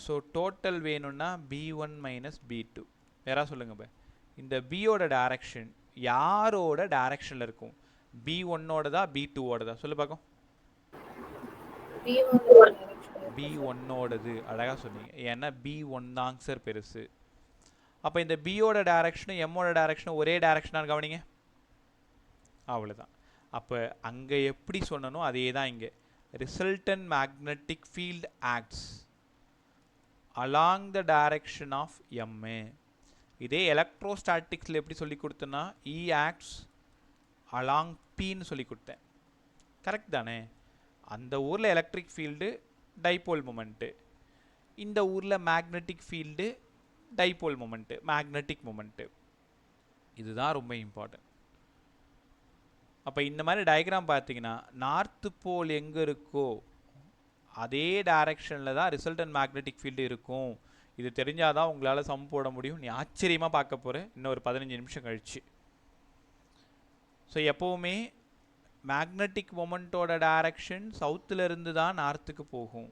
ஸோ டோட்டல் வேணும்னா B1 மைனஸ் B2. யாராவது சொல்லுங்க. இந்த பியோட டைரக்ஷன் யாரோட டைரக்ஷனில் இருக்கும்? B1ஓடதா B2ஓடதா? சொல்லு பார்க்கும். B1ஓடது. அழகாக சொன்னீங்க. ஏன்னா B1 தாங்க சார் பெருசு. அப்போ இந்த பியோட டைரக்ஷனும் எம்மோட டைரக்ஷனும் ஒரே டைரக்ஷனாக கவனிங்க. அவ்வளோதான். அப்போ அங்கே எப்படி சொன்னனோ அதே தான் இங்கே. Resultant magnetic field acts along the direction of M. இதே எலக்ட்ரோஸ்டாட்டிக்ஸில் எப்படி சொல்லி கொடுத்தேன்னா E ஆக்ட்ஸ் அலாங் Pன்னு சொல்லி கொடுத்தேன். கரெக்ட் தானே? அந்த ஊரில் எலக்ட்ரிக் ஃபீல்டு டைபோல் மொமெண்ட்டு, இந்த ஊரில் magnetic field dipole moment, magnetic moment. இதுதான் ரொம்ப இம்பார்ட்டன்ட். அப்போ இந்த மாதிரி டயக்ராம் பார்த்தீங்கன்னா நார்த்து போல் எங்கே இருக்கோ அதே டைரக்ஷனில் தான் ரிசல்டன்ட் மேக்னெட்டிக் ஃபீல்டு இருக்கும். இது தெரிஞ்சாதான் உங்களால் சம் போட முடியும். நீ ஆச்சரியமாக பார்க்க போகிற இன்னும் ஒரு 15 நிமிஷம் கழிச்சு. ஸோ எப்போவுமே மேக்னெட்டிக் மொமெண்ட்டோட டைரக்ஷன் சவுத்தில் இருந்து தான் நார்த்துக்கு போகும்.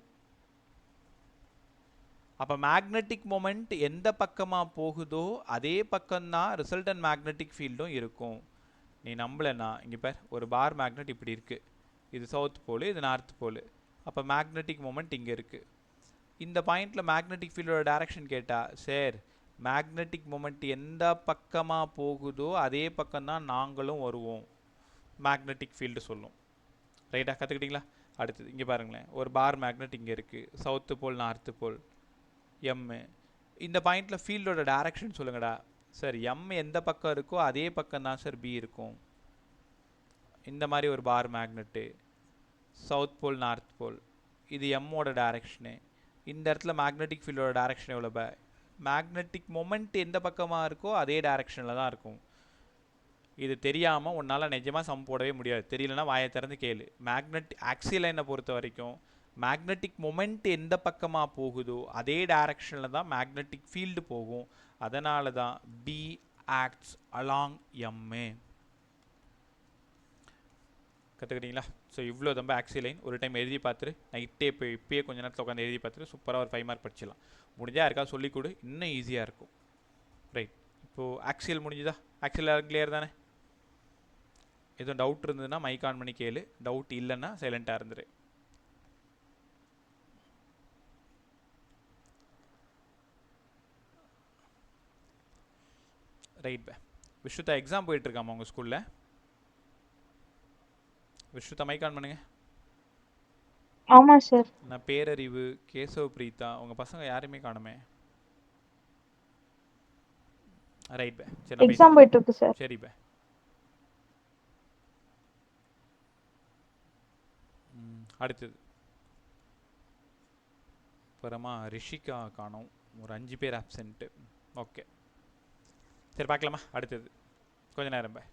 அப்போ மேக்னெட்டிக் மொமெண்ட் எந்த பக்கமாக போகுதோ அதே பக்கம்தான் ரிசல்டன்ட் மேக்னெட்டிக் ஃபீல்டும் இருக்கும். நீ நம்பலைன்னா இங்கே பார், ஒரு பார் மேக்னெட் இப்படி இருக்குது, இது சவுத் போல், இது நார்த் போல். அப்போ மேக்னெட்டிக் மொமெண்ட் இங்கே இருக்குது. இந்த பாயிண்டில் மேக்னெட்டிக் ஃபீல்டோட டைரக்ஷன் கேட்டால், சார் மேக்னெட்டிக் மொமெண்ட் எந்த பக்கமாக போகுதோ அதே பக்கம்தான் நாங்களும் வருவோம், மேக்னெட்டிக் ஃபீல்டு சொல்லும். ரைட்டாக கற்றுக்கிட்டிங்களா? அடுத்தது இங்கே பாருங்களேன், ஒரு பார் மேக்னெட் இங்கே இருக்குது, south pole north pole, M. இந்த பாயிண்டில் ஃபீல்டோட டைரக்ஷன் சொல்லுங்கடா. சார் எம் எந்த பக்கம் இருக்கோ அதே பக்கம் தான் சார் பி இருக்கும். இந்த மாதிரி ஒரு bar magnet, south pole north pole, இது எம்மோட டைரக்ஷனு. இந்த இடத்துல மேக்னெட்டிக் ஃபீல்டோட டைரக்ஷன் எவ்வளோ பே, மேக்னெட்டிக் மொமெண்ட் எந்த பக்கமாக இருக்கோ அதே டைரக்ஷனில் தான் இருக்கும். இது தெரியாமல் உன்னால் நிஜமாக சம் போடவே முடியாது. தெரியலனா வாயை திறந்து கேளு. மேக்னெட் ஆக்சியல் லைனை பொறுத்த வரைக்கும் மேக்னெட்டிக் மொமெண்ட் எந்த பக்கமாக போகுதோ அதே டைரக்ஷனில் தான் மேக்னெட்டிக் ஃபீல்டு போகும். அதனால தான் பி ஆக்ட்ஸ் அலாங் எம்ஏ. கற்றுக்கிட்டீங்களா? ஸோ இவ்வளோ ரொம்ப ஆக்சியல் லைன் ஒரு டைம் எழுதி பார்த்துரு. நைட்டே இப்போயே கொஞ்சம் நேரத்தில் உட்காந்து எழுதி பார்த்துட்டு சூப்பராக ஒரு 5 மார்க் படிச்சிடலாம். முடிஞ்சால் யாருக்கா சொல்லிக் கொடு, இன்னும் ஈஸியாக இருக்கும். ரைட், இப்போது ஆக்சியல் முடிஞ்சுதா? ஆக்சியல் கிளியர் தானே? எதுவும் டவுட் இருந்ததுன்னா மைக் ஆன் பண்ணி கேளு, டவுட் இல்லைன்னா சைலண்ட்டாக இருந்துரு. ரைட் பே. விஸ்ருதா எக்ஸாம் போயிட்டுருக்காமா உங்கள் ஸ்கூலில்? விஸ்ருதா மைக் ஆன் பண்ணுங்க. ஆமாம் சார். நான் பேரறிவு, கேசவ் பிரீதா, உங்கள் பசங்க யாருமே காணுமே. ரைட் பே, சரி நான் எக்ஸாம் போயிட்டு இருக்கு சார். சரி பே. அடுத்தது அப்புறமா ரிஷிகா காணோம், ஒரு 5 பேர் ஆப்சென்ட்டு. ஓகே சரி பார்க்கலாமா? அடுத்தது கொஞ்சம் நேரம் பே.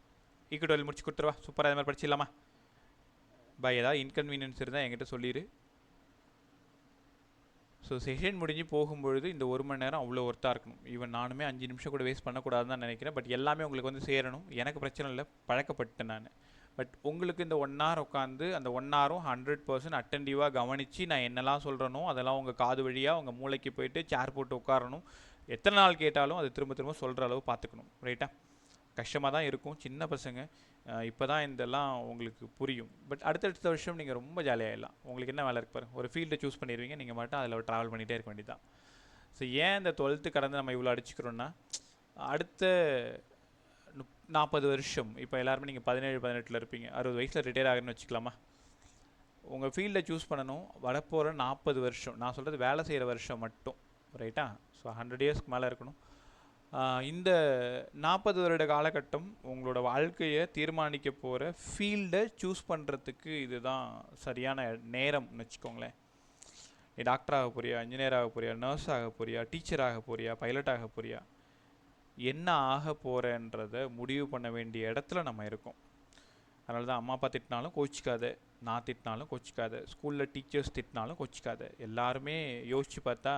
ஈக்குவல் முடிச்சு கொடுத்துருவா. சூப்பராக அது மாதிரி படிச்சிடலாமா? பை ஏதாவது இன்கன்வீனியன்ஸ் இருந்தால் என்கிட்ட சொல்லிடு. ஸோ செஷன் முடிஞ்சு போகும்பொழுது இந்த 1 மணி நேரம் அவ்வளோ ஒர்த்தாக இருக்கணும். ஈவன் நானுமே 5 நிமிஷம் கூட வேஸ்ட் பண்ணக்கூடாதுன்னு தான் நினைக்கிறேன். பட் எல்லாமே உங்களுக்கு வந்து சேரணும். எனக்கு பிரச்சனை இல்லை, பழக்கப்பட்டேன் நான். பட் உங்களுக்கு இந்த 1 hour உட்காந்து அந்த 1 hour 100% அட்டென்டிவாக கவனித்து நான் என்னெல்லாம் சொல்கிறேனோ அதெல்லாம் உங்கள் காது வழியாக உங்கள் மூளைக்கு போயிட்டு சேர் போட்டு உட்காரணும். எத்தனை நாள் கேட்டாலும் அது திரும்ப திரும்ப சொல்கிற அளவு பார்த்துக்கணும். ரைட்டா? கஷ்டமாக தான் இருக்கும், சின்ன பசங்க, இப்போ தான் இதெல்லாம் உங்களுக்கு புரியும். பட் அடுத்தடுத்த வருஷம் நீங்கள் ரொம்ப ஜாலியாகிடலாம். உங்களுக்கு என்ன வேலை இருக்கு பாருங்கள், ஒரு ஃபீல்டை சூஸ் பண்ணிடுவீங்க, நீங்கள் மட்டும் அதில் ட்ராவல் பண்ணிகிட்டே இருக்க வேண்டியதான். ஸோ ஏன் இந்த 12th கடந்து நம்ம இவ்வளோ அடிச்சுக்கிறோன்னா, அடுத்த 40 வருஷம், இப்போ எல்லாருமே நீங்கள் 17-18 இருப்பீங்க, 60 வயசில் ரிட்டையர் ஆகுன்னு வச்சுக்கலாமா? உங்கள் ஃபீல்டை சூஸ் பண்ணணும். வரப்போகிற 40 வருஷம், நான் சொல்கிறது வேலை செய்கிற வருஷம் மட்டும், ரைட்டா? ஸோ 100 இயர்ஸ்க்கு மேலே இருக்கணும். இந்த 40 வருட காலகட்டம் உங்களோட வாழ்க்கையை தீர்மானிக்க போகிற ஃபீல்டை சூஸ் பண்ணுறதுக்கு இதுதான் சரியான நேரம்னு வச்சுக்கோங்களேன். நீ டாக்டர் ஆக போறியா, இன்ஜினியர் ஆக போறியா, நர்ஸ் ஆக போறியா, டீச்சர் ஆக போறியா, பைலட் ஆக போறியா, என்ன ஆக போகிறன்றதை முடிவு பண்ண வேண்டிய இடத்துல நம்ம இருக்கோம். அதனால தான் அம்மா அப்பா திட்டினாலும் கோச்சிக்காத, நான் திட்டினாலும் கோச்சிக்காத, ஸ்கூலில் டீச்சர்ஸ் திட்டினாலும் கோச்சிக்காத. எல்லாருமே யோசித்து பார்த்தா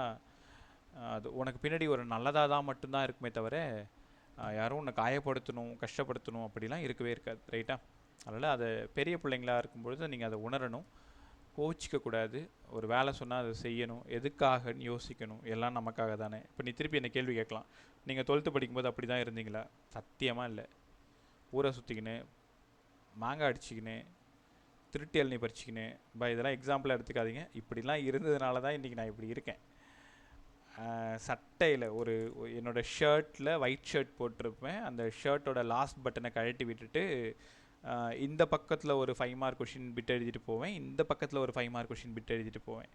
அது உனக்கு பின்னாடி ஒரு நல்லதாக தான் மட்டும்தான் இருக்குமே தவிர யாரும் உன்னை காயப்படுத்தணும், கஷ்டப்படுத்தணும் அப்படிலாம் இருக்கவே இருக்காது. ரைட்டா? அதனால் அதை பெரிய பிள்ளைங்களாக இருக்கும்பொழுது நீங்கள் அதை உணரணும், கோச்சிக்கக்கூடாது. ஒரு வேலை சொன்னால் அதை செய்யணும், எதுக்காகன்னு யோசிக்கணும். எல்லாம் நமக்காக தானே. இப்போ நீ திருப்பி என்ன கேள்வி கேட்கலாம், நீங்கள் 12th படிக்கும்போது அப்படி தான் இருந்தீங்களா? சத்தியமாக இல்லை. ஊரை சுற்றிக்கின்னு, மாங்காய் அடிச்சிக்கின்னு, திருட்டு இளநீ பறிச்சிக்கின்னு, இதெல்லாம் எக்ஸாம்பிளாக எடுத்துக்காதீங்க. இப்படிலாம் இருந்ததுனால தான் இன்றைக்கி நான் இப்படி இருக்கேன். சட்டையில் என்னோடய ஷர்ட்டில் ஒயிட் ஷர்ட் போட்டிருப்பேன். அந்த ஷர்ட்டோட லாஸ்ட் பட்டனை கழட்டி விட்டுட்டு இந்த பக்கத்தில் ஒரு 5 மார்க் கொஷின் பிட் எழுதிட்டு போவேன், இந்த பக்கத்தில் ஒரு 5 மார்க் கொஷின் பிட் எழுதிட்டு போவேன்.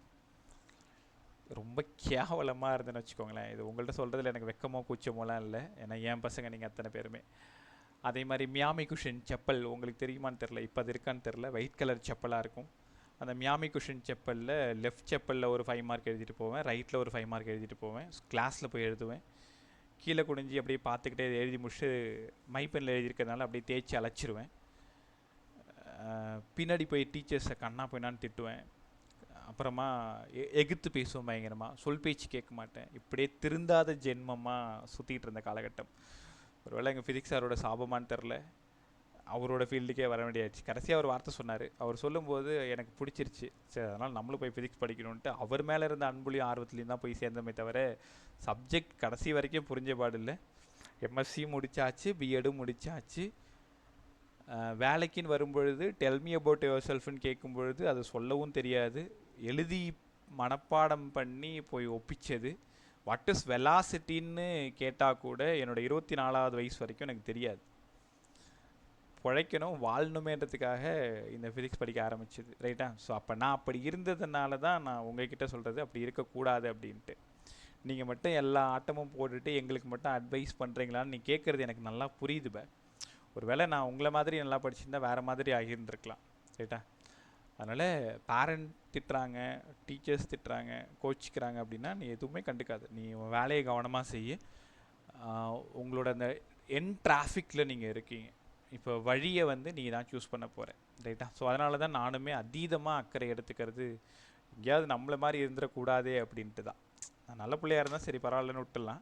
ரொம்ப கேவலமாக இருந்தேன்னு வச்சுக்கோங்களேன். இது உங்கள்கிட்ட சொல்கிறதுல எனக்கு வெக்கமோ கூச்சமோலாம் இல்லை, ஏன்னா என் பசங்க நீங்கள் அத்தனை பேருமே. அதே மாதிரி மியாமி குஷன் செப்பல் உங்களுக்கு தெரியுமான்னு தெரில, இப்போ அது இருக்கான்னு தெரில, ஒயிட் கலர் செப்பலாக இருக்கும். அந்த மியாமி குஷன் செப்பலில் லெஃப்ட் செப்பலில் ஒரு 5 மார்க் எழுதிட்டு போவேன், ரைட்டில் ஒரு 5 மார்க் எழுதிட்டு போவேன். கிளாஸில் போய் எழுதுவேன், கீழே குனிஞ்சி அப்படியே பார்த்துக்கிட்டே எழுதி முடிச்சு மைப்பெனில் எழுதியிருக்கிறதுனால அப்படியே தேய்ச்சி அழைச்சிருவேன். பின்னாடி போய் டீச்சர்ஸை கண்ணா போயினான்னு திட்டுவேன். அப்புறமா எகுத்து பேசுவேன் பயங்கரமாக, சொல் பேச்சு கேட்க மாட்டேன், இப்படியே திருந்தாத ஜென்மமாக சுற்றிட்டு இருந்த காலகட்டம். ஒருவேளை எங்கள் ஃபிசிக்ஸ் சாரோட சாபமான்னு தெரில, அவரோட ஃபீல்டுக்கே வர வேண்டியாச்சு. கடைசியாக ஒரு வார்த்தை சொன்னார், அவர் சொல்லும்போது எனக்கு பிடிச்சிருச்சு. சரி, அதனால் நம்மளும் போய் ஃபிசிக்ஸ் படிக்கணுன்ட்டு அவர் மேலே இருந்த அன்புலையும் ஆர்வத்துலையும் தான் போய் சேர்ந்தமே தவிர சப்ஜெக்ட் கடைசி வரைக்கும் புரிஞ்ச பாடு இல்லை. எம்எஸ்சி முடித்தாச்சு, பிஎடும் முடித்தாச்சு. வேலைக்குன்னு வரும்பொழுது டெல்மி அபவுட் யுவர் செல்ஃப்னு கேட்கும் பொழுது அது சொல்லவும் தெரியாது, எழுதி மனப்பாடம் பண்ணி போய் ஒப்பிச்சது. வாட் இஸ் வெலாசிட்டின்னு கேட்டால் கூட என்னோடய 24வது வயசு வரைக்கும் எனக்கு தெரியாது. பிழைக்கணும், வாழணுமேன்றதுக்காக இந்த ஃபிசிக்ஸ் படிக்க ஆரம்பிச்சிது, ரைட்டா? ஸோ அப்போ நான் அப்படி இருந்ததுனால தான் நான் உங்ககிட்ட சொல்கிறது அப்படி இருக்கக்கூடாது அப்படின்ட்டு. நீங்கள் மட்டும் எல்லா ஆட்டமும் போட்டுட்டு எங்களுக்கு மட்டும் அட்வைஸ் பண்ணுறீங்களான்னு நீ கேட்குறது எனக்கு நல்லா புரியுது. ஒரு வேளை நான் உங்களை மாதிரி நல்லா படிச்சிருந்தா வேறு மாதிரி ஆகியிருந்துருக்கலாம், ரைட்டா? அதனால் பேரண்ட் திட்டுறாங்க, டீச்சர்ஸ் திட்டுறாங்க, கோச்சிக்கிறாங்க அப்படின்னா நீ எதுவுமே கண்டுக்காது. நீ உன் வேலையை கவனமாக செய்ய. உங்களோட அந்த டிராஃபிக்கில் நீங்கள் இருக்கீங்க, இப்போ வழியை வந்து நீங்கள் தான் சூஸ் பண்ண போகிற, ரைட்டா? ஸோ அதனால தான் நானுமே அதீதமாக அக்கறை எடுத்துக்கிறது, எங்கேயாவது நம்மளை மாதிரி இருந்துடக்கூடாதே அப்படின்ட்டு தான். நான் நல்ல பிள்ளையாக இருந்தால் சரி பரவாயில்லன்னு விட்டுடலாம்,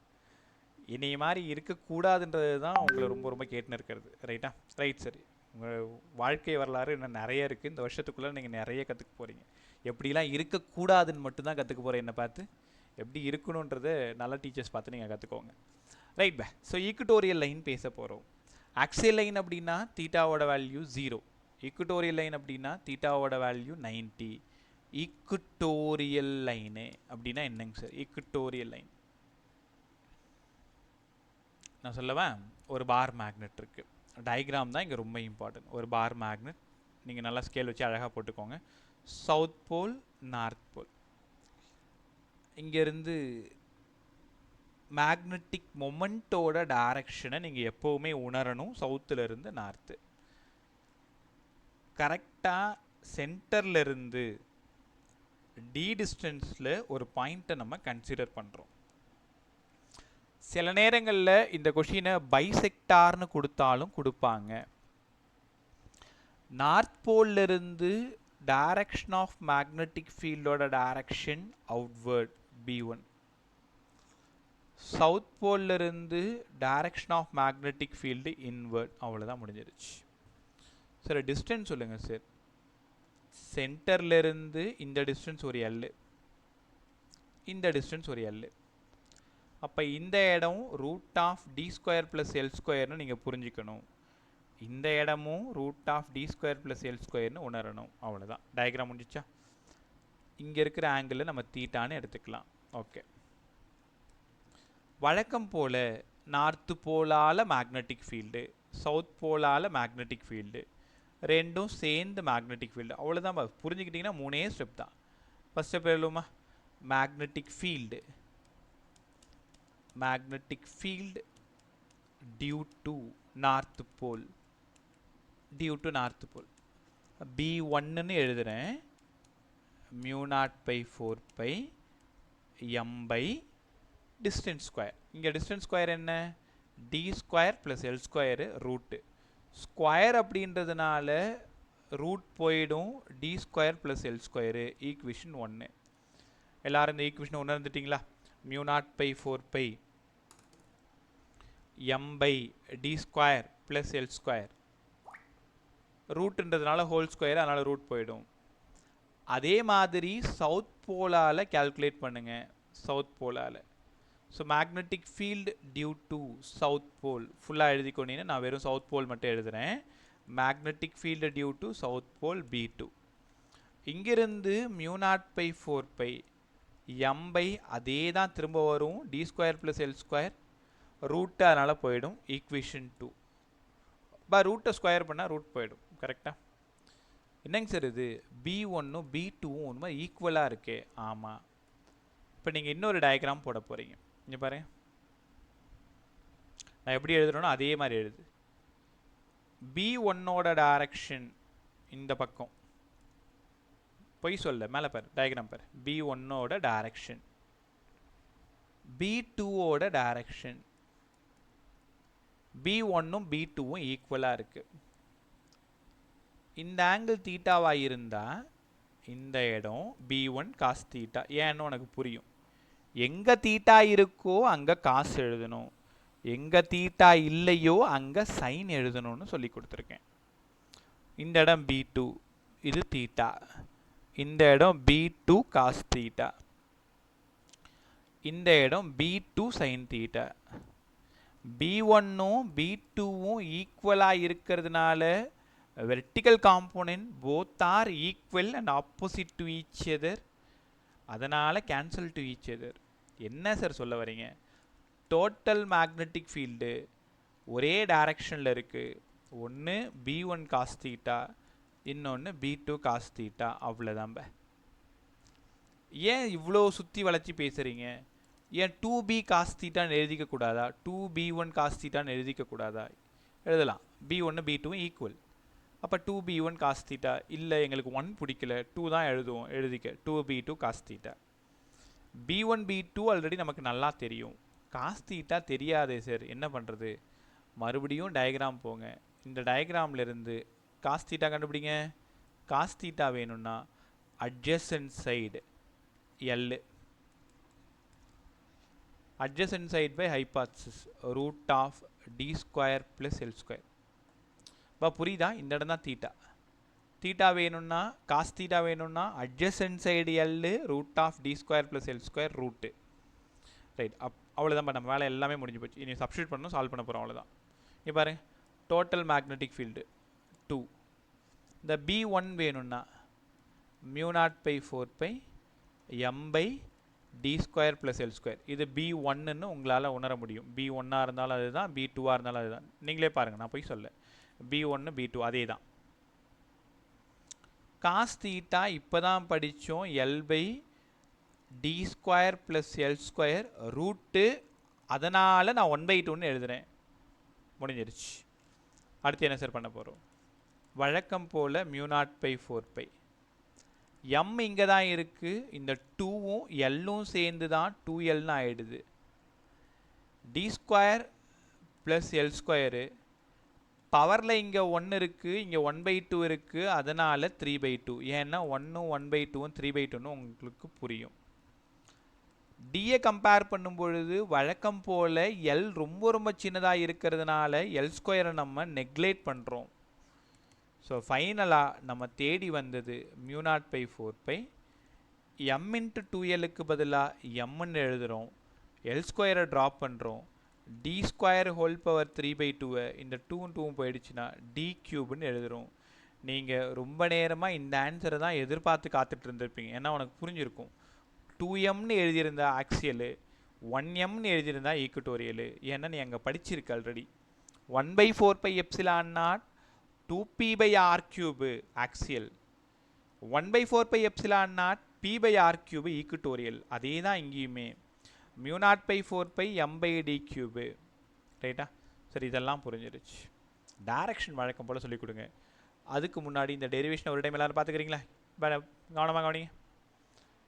இன்றைய மாதிரி இருக்கக்கூடாதுன்றது தான் உங்களை ரொம்ப ரொம்ப கேட்டுன்னு இருக்கிறது, ரைட்டா? ரைட், சரி. உங்கள் வாழ்க்கை வரலாறு இன்னும் நிறைய இருக்குது. இந்த வருஷத்துக்குள்ளே நீங்கள் நிறைய கற்றுக்க போகிறீங்க. எப்படிலாம் இருக்கக்கூடாதுன்னு மட்டும்தான் கற்றுக்க போகிறேன். என்னை பார்த்து எப்படி இருக்கணுன்றதை நல்ல டீச்சர்ஸ் பார்த்து நீங்கள் கற்றுக்கோங்க, ரைட்? ஸோ ஈக்குட்டோரியல் லைன் பேச போகிறோம். ஆக்சியல் லைன் அப்படின்னா தீட்டாவோட வேல்யூ 0, ஈக்குட்டோரியல் லைன் அப்படின்னா தீட்டாவோட வேல்யூ 90. ஈக்குட்டோரியல் லைனு அப்படின்னா என்னங்க சார்? ஈக்குட்டோரியல் லைன் நான் சொல்லவேன், ஒரு பார் மேக்னெட் இருக்குது. டயக்ராம் தான் இங்கே ரொம்ப இம்பார்ட்டன்ட். ஒரு பார் மேக்னெட் நீங்கள் நல்லா ஸ்கேல் வச்சு அழகாக போட்டுக்கோங்க. South pole, north pole. இங்கேருந்து மேக்னெட்டிக் மொமெண்ட்டோட டைரக்ஷனை நீங்கள் எப்போவுமே உணரணும். சவுத்துலேருந்து நார்த்து கரெக்டாக சென்டர்லேருந்து டி டிஸ்டன்ஸில் ஒரு பாயிண்ட்டை நம்ம கன்சிடர் பண்ணுறோம். சில நேரங்களில் இந்த கொஷினை பைசெக்டார்னு கொடுத்தாலும் கொடுப்பாங்க. நார்த் போல்லிருந்து டைரக்ஷன் ஆஃப் மேக்னெட்டிக் ஃபீல்டோட டைரக்ஷன் அவுட்வர்ட் B1, சவுத் போல்லிருந்து direction of magnetic field inward. அவ்வளோதான், முடிஞ்சிருச்சு. சரி, டிஸ்டன்ஸ் சொல்லுங்கள் சார். சென்டர்லேருந்து இந்த டிஸ்டன்ஸ் ஒரு L, இந்த டிஸ்டன்ஸ் ஒரு L. அப்போ இந்த இடம் root of d square plus l ஸ்கொயர்னு நீங்கள் புரிஞ்சுக்கணும். இந்த இடமும் root of d square plus l ஸ்கொயர்னு உணரணும். அவ்வளோதான், டயக்ராம் முடிஞ்சிச்சா? இங்கே இருக்கிற ஆங்கிளில் நம்ம தீட்டான்னு எடுத்துக்கலாம். ஓகே, வழக்கம் போல் நார்த்து போலால் மேக்னெட்டிக் ஃபீல்டு, சவுத் போலால் மேக்னெட்டிக் ஃபீல்டு, ரெண்டும் சேர்ந்து மேக்னெட்டிக் ஃபீல்டு. அவ்வளோதான், புரிஞ்சுக்கிட்டிங்கன்னா 3 ஸ்டெப் தான். ஃபஸ்ட் ஸ்டெப் எழுதுமா? Magnetic field, magnetic field due to north pole, due to north pole. B1 ன்னு எழுதுறேன், mu naught by 4 pi m by distance square. இங்கே distance square என்ன? d square plus l square root. square அப்படின்றதுனால root போயிடும், d square plus l square, equation 1. எல்லாரும் இந்த equation உணர்ந்துட்டீங்களா? mu naught by 4 pi m by d square plus l square, ரூட்ன்றதுனால whole square, அதனால் root போயிடும். அதே மாதிரி சவுத் போலால் கால்குலேட் பண்ணுங்க, சவுத் போலால். So magnetic field due to south pole ஃபுல்லாக எழுதிக்கொண்டீங்கன்னா, நான் வெறும் சவுத் போல் மட்டும் எழுதுகிறேன். Magnetic field due to south pole B2. இங்கிருந்து mu naught by 4 pi m by அதே தான் திரும்ப வரும், d square plus l square, root அதனால் போயிடும், ஈக்குவேஷன் 2. ரூட்டை ஸ்கொயர் பண்ணால் ரூட் போயிடும், கரெக்டாக? என்னங்க சார் இது B1ம் B2வும் ஒன்று ஈக்குவலாக இருக்கே? ஆமாம். இப்போ நீங்கள் இன்னொரு டயக்ராம் போட போகிறீங்க. இங்கே பாருங்க, நான் எப்படி எழுதுறேனோ அதே மாதிரி எழுது. B1ஓட டைரக்ஷன் இந்த பக்கம், பொய் சொல்ல, மேலே பாரு, டயக்ராம் பாரு. B1ஓட டைரக்ஷன், B2ஓட டைரக்ஷன். B1ம் B2வும் ஈக்குவலாக இருக்குது. இந்த ஆங்கிள் தீட்டாவாக இருந்தால் இந்த இடம் b1 cos தீட்டா. ஏன்னு உனக்கு புரியும். எங்கே தீட்டா இருக்கோ அங்கே காசு எழுதணும், எங்கே தீட்டா இல்லையோ அங்கே சைன் எழுதணும்னு சொல்லி கொடுத்துருக்கேன். இந்த இடம் b2, இது தீட்டா. இந்த இடம் b2 cos தீட்டா. இந்த இடம் b2 sin தீட்டா. b1ம் b2ம் ஈக்குவலாக இருக்கிறதுனால vertical component both are equal and opposite to each other. அதனால் cancel to each other. என்ன சார் சொல்ல வரீங்க? டோட்டல் மேக்னெட்டிக் ஃபீல்டு ஒரே டைரக்ஷனில் இருக்குது. ஒன்று b1 cos தீட்டா, இன்னொன்று b2 cos தீட்டா. அவ்வளோதான்ப. ஏன் இவ்வளோ சுற்றி வளைச்சி பேசுகிறீங்க? ஏன் 2b cos தீட்டான்னு எழுதிக்கக்கூடாதா? 2b1 cos தீட்டான்னு எழுதிக்கக்கூடாதா? எழுதலாம். b1 b2 equal. அப்போ 2b1 cos தீட்டா. இல்லை எங்களுக்கு 1 பிடிக்கல, 2 தான் எழுதுவோம், எழுதிக்க 2b2 cos theta. b1 b2 already நமக்கு நல்லா தெரியும். காஸ் தீட்டா தெரியாதே சார், என்ன பண்ணுறது? மறுபடியும் டயக்ராம் போங்க. இந்த டயக்ராம்லேருந்து காஸ் தீட்டா கண்டுபிடிங்க. காஸ் தீட்டா வேணும்னா adjacent side l, adjacent side by hypothesis root of d square plus l square. இப்போ புரியுதா? இந்த இடம் தான் தீட்டா. தீட்டா வேணும்னா, காஸ் தீட்டா வேணும்னா adjacent side l root of d square plus l square root. Right. அவ்வளோதான். நம்ம வேலை எல்லாமே முடிஞ்சு போச்சு. இனி சப்ஸ்டியூட் பண்ணணும், சால்வ் பண்ண போகிறோம். அவ்வளோதான். இங்கே பாரு, டோட்டல் மேக்னெட்டிக் ஃபீல்டு 2. இந்த b1 வேணும்னா μ0/4 m/d² + l². இது b1ன்னு உங்களால் உணர முடியும். b1ஆக இருந்தாலும் அதுதான், b2ஆக இருந்தாலும் அதுதான். நீங்களே பாருங்கள், நான் போய் சொல்ல. b1 b2 அதே தான். காஸ் தீட்டா இப்போ தான் படித்தோம். l/d² + l² route. அதனால் நான் 1/2ன்னு எழுதுகிறேன். முடிஞ்சிருச்சு. அடுத்து என்ன சார் பண்ண போகிறோம்? வழக்கம் போல் μ0/4. m இங்கே தான் இருக்குது. இந்த 2வும் எல்லும் சேர்ந்து தான் 2lன்னு ஆகிடுது. d² + l². பவரில் இங்கே 1 இருக்குது, இங்கே 1/2 இருக்குது. அதனால் 3/2. ஏன்னா 1ம் 1/2ம் 3/2ன்னு உங்களுக்கு புரியும். டியை கம்பேர் பண்ணும் பொழுது வழக்கம் போல் எல் ரொம்ப ரொம்ப சின்னதாக இருக்கிறதுனால l² நம்ம நெக்லேட் பண்ணுறோம். ஸோ ஃபைனலாக நம்ம தேடி வந்தது μ0/4. m × 2lக்கு பதிலாக mன்னு எழுதுகிறோம். l² ட்ராப் பண்ணுறோம். d² ஹோல் பவர் 3/2 இந்த 2ம் 2ம் போயிடுச்சுன்னா d³ எழுதுகிறோம். நீங்கள் ரொம்ப நேரமாக இந்த ஆன்சரை தான் எதிர்பார்த்து காத்துட்டு இருந்திருப்பீங்க. ஏன்னா உனக்கு புரிஞ்சிருக்கும். 2mன்னு எழுதியிருந்தா ஆக்சியலு, 1mன்னு எழுதியிருந்தா ஈக்குட்டோரியலு. ஏன்னா நீ அங்கே படிச்சிருக்க already. 1/4πε0 2p/r³ axial, 1/4πε0 p/r³ equatorial. அதே தான் இங்கேயுமே. μ0/4 m/d³. ரைட்டா? சரி, இதெல்லாம் புரிஞ்சிருச்சு. டைரக்ஷன் வழக்கம் போல் சொல்லிக் கொடுங்க. அதுக்கு முன்னாடி இந்த டெரிவேஷன் ஒரு டைம் எல்லோரும் பார்த்துக்கிறீங்களா? கவனமாக கவனிங்க.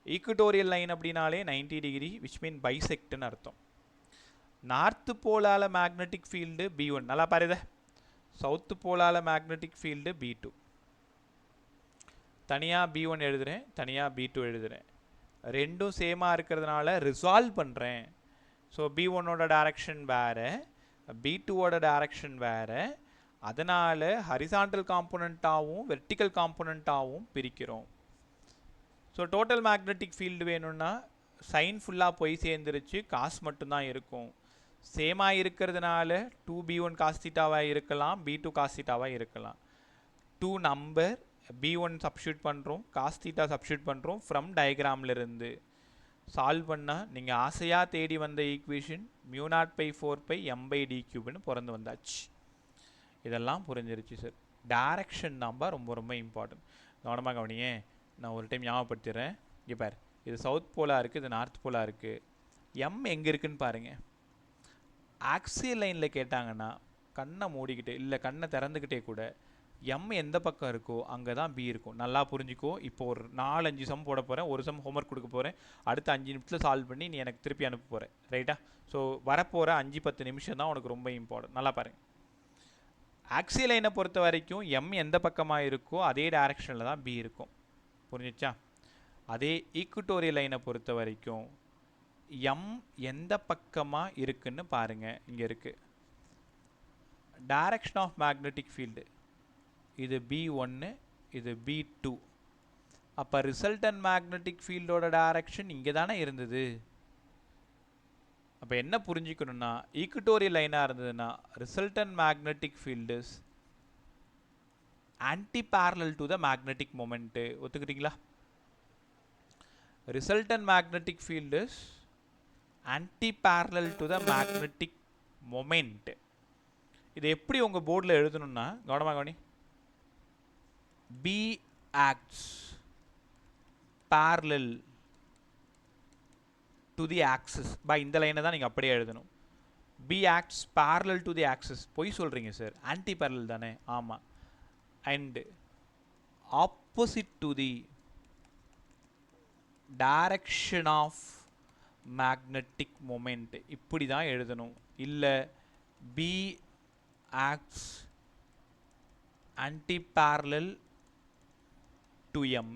ஈக்குட்டோரியல் லைன் அப்படின்னாலே 90 டிகிரி, விச் மீன் பைசெக்ட்னு அர்த்தம். நார்த்து போலால் மேக்னெட்டிக் ஃபீல்டு b1. நல்லா பாருத. சவுத்து போலால் மேக்னெட்டிக் ஃபீல்டு b2. தனியாக b1 எழுதுகிறேன், தனியாக b2 எழுதுகிறேன். ரெண்டும் சேமாக இருக்கிறதுனால ரிசால்வ் பண்ணுறேன். ஸோ b1ஓட டைரக்ஷன் வேறு, b2ஓட டைரக்ஷன் வேறு. அதனால் ஹரிசாண்டல் காம்போனண்ட்டாகவும் வெர்டிக்கல் காம்போனண்ட்டாகவும் பிரிக்கிறோம். ஸோ டோட்டல் மேக்னெட்டிக் ஃபீல்டு வேணும்னா சைன் ஃபுல்லாக போய் சேர்ந்துருச்சு, காசு மட்டும்தான் இருக்கும். சேமாக இருக்கிறதுனால 2b1 cos தீட்டாவாக இருக்கலாம், b2 cos தீட்டாவாக இருக்கலாம். 2 நம்பர் b1 சப்ஸ்டியூட் பண்ணுறோம், cos தீட்டா சப்ஸ்டியூட் பண்ணுறோம் ஃப்ரம் டயக்ராம்லேருந்து. சால்வ் பண்ணால் நீங்கள் ஆசையாக தேடி வந்த ஈக்குவேஷன் μ0/4 m/d³ பிறந்து வந்தாச்சு. இதெல்லாம் புரிஞ்சிருச்சு சார். டைரக்ஷன் நம்பர் ரொம்ப ரொம்ப இம்பார்ட்டன்ட். கவனமாக கவனியே. நான் ஒரு டைம் ஞாபகப்படுத்திடுறேன். இங்கே பாரு, இது சவுத் போலாக இருக்குது, இது நார்த் போலாக இருக்குது. எம் எங்கே இருக்குதுன்னு பாருங்கள். ஆக்சியல் லைனில் கேட்டாங்கன்னா கண்ணை மூடிக்கிட்டே, இல்லை கண்ணை திறந்துக்கிட்டே கூட எம் எந்த பக்கம் இருக்கோ அங்கே தான் பி இருக்கும். நல்லா புரிஞ்சிக்கோ. இப்போ ஒரு 4-5 சம் போட போகிறேன், ஒரு சம் ஹோம்ஒர்க் கொடுக்க போகிறேன். அடுத்த 5 நிமிஷத்தில் சால்வ் பண்ணி நீ எனக்கு திருப்பி அனுப்ப போகிறேன். ரைட்டா? ஸோ வரப்போகிற 5-10 நிமிஷம் தான் உனக்கு ரொம்ப இம்பார்ட்டன்ட். நல்லா பாருங்கள். ஆக்சியல் லைனை பொறுத்த வரைக்கும் எம் எந்த பக்கமாக இருக்கோ அதே டைரக்ஷனில் தான் பி இருக்கும். புரிஞ்சிச்சா? அதே ஈக்குட்டோரியல் லைனை பொறுத்த வரைக்கும் எம் எந்த பக்கமாக இருக்குன்னு பாருங்கள். இங்கே இருக்குது டைரக்ஷன் ஆஃப் மேக்னெட்டிக் ஃபீல்டு. இது B1, இது B2. அப்போ ரிசல்டன்ட் மேக்னெட்டிக் ஃபீல்டோட டைரக்ஷன் இங்கே தானே இருந்தது. அப்போ என்ன புரிஞ்சுக்கணும்னா, ஈக்குட்டோரியல் லைனாக இருந்ததுன்னா resultant magnetic field is anti parallel to the magnetic moment. ஒத்துக்கிட்டீங்களா? Resultant magnetic field is anti parallel to the magnetic moment. இது எப்படி உங்கள் போர்டில் எழுதணும்னா, கவனமாக கவனி, B acts parallel to the axis. இந்த லைனை தான் நீங்கள் அப்படியே எழுதணும். B acts parallel to the axis. பொய் சொல்கிறீங்க சார், ஆன்டி பேரலல் தானே? ஆமாம். And opposite to the direction of magnetic moment. இப்படி தான் எழுதணும். இல்லை B acts anti parallel to M,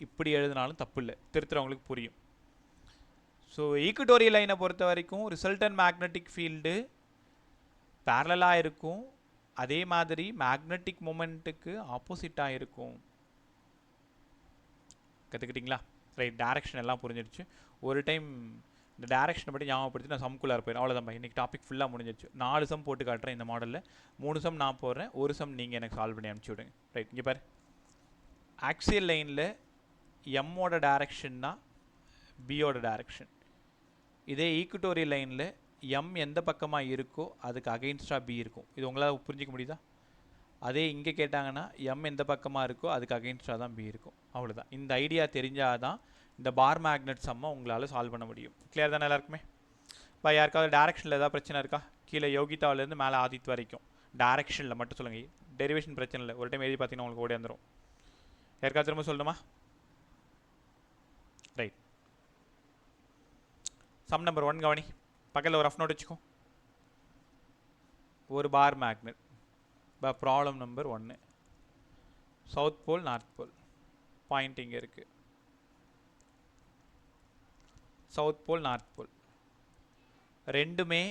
இப்படி எழுதினாலும் தப்பு இல்லை, திருத்துறவங்களுக்கு புரியும். ஸோ ஈக்குட்டோரியல் லைனை பொறுத்த வரைக்கும் ரிசல்டன்ட் மேக்னெட்டிக் ஃபீல்டு பேரலாக இருக்கும், அதே மாதிரி மேக்னெட்டிக் மொமெண்ட்டுக்கு ஆப்போசிட்டாக இருக்கும். கற்றுக்கிட்டிங்களா? ரைட், டைரக்ஷன் எல்லாம் புரிஞ்சிடுச்சு. ஒரு டைம் இந்த டைரக்ஷனை பற்றி ஞாபகப்படுத்தி நான் சம்குள்ளார போயிடும். அவ்வளோதான், இன்றைக்கி டாபிக் ஃபுல்லாக முடிஞ்சிடுச்சு. 4 சம் போட்டு காட்டுறேன் இந்த மாடலில். 3 சம் நான் போடுறேன், 1 சம் நீங்கள் எனக்கு சால்வ் பண்ணி அனுப்பிச்சி விடுங்க. ரைட், இங்கே பாரு, ஆக்சியல் லைனில் எம்மோட டைரக்ஷன்னா பியோட டைரக்ஷன். இதே ஈக்குட்டோரியல் லைனில் எம் எந்த பக்கமாக இருக்கோ அதுக்கு அகெயின்ஸ்டாக பி இருக்கும். இது உங்களால் புரிஞ்சிக்க முடியுதா? அதே இங்கே கேட்டாங்கன்னா எம் எந்த பக்கமாக இருக்கோ அதுக்கு அகெயின்ஸ்டாக தான் பி இருக்கும். அவ்வளோதான். இந்த ஐடியா தெரிஞ்சால் தான் இந்த பார் மேக்னெட் சம்மை உங்களால் சால்வ் பண்ண முடியும். கிளியர் தானே எல்லாருக்குமே? இப்போ யாருக்காவது டேரக்ஷனில் ஏதாவது பிரச்சனை இருக்கா? கீழே யோகிதாவிலேருந்து மேலே ஆதித் வரைக்கும் டேரக்ஷனில் மட்டும் சொல்லுங்கள். டெரிவேஷன் பிரச்சனை இல்லை, ஒரு டைம் எழுதி பார்த்தீங்கன்னா உங்களுக்கு ஓடி வந்துடும். யாருக்காவது திரும்ப சொல்லணுமா? ரைட், சம் நம்பர் 1 கவனி. பக்கத்தில் ஒரு ரஃப் நோட் வச்சுக்கோ. ஒரு பார் மேக்னெட். இப்போ problem number 1, south pole north pole. Point இங்கே இருக்குது, சவுத் போல் நார்த் போல் ரெண்டுமே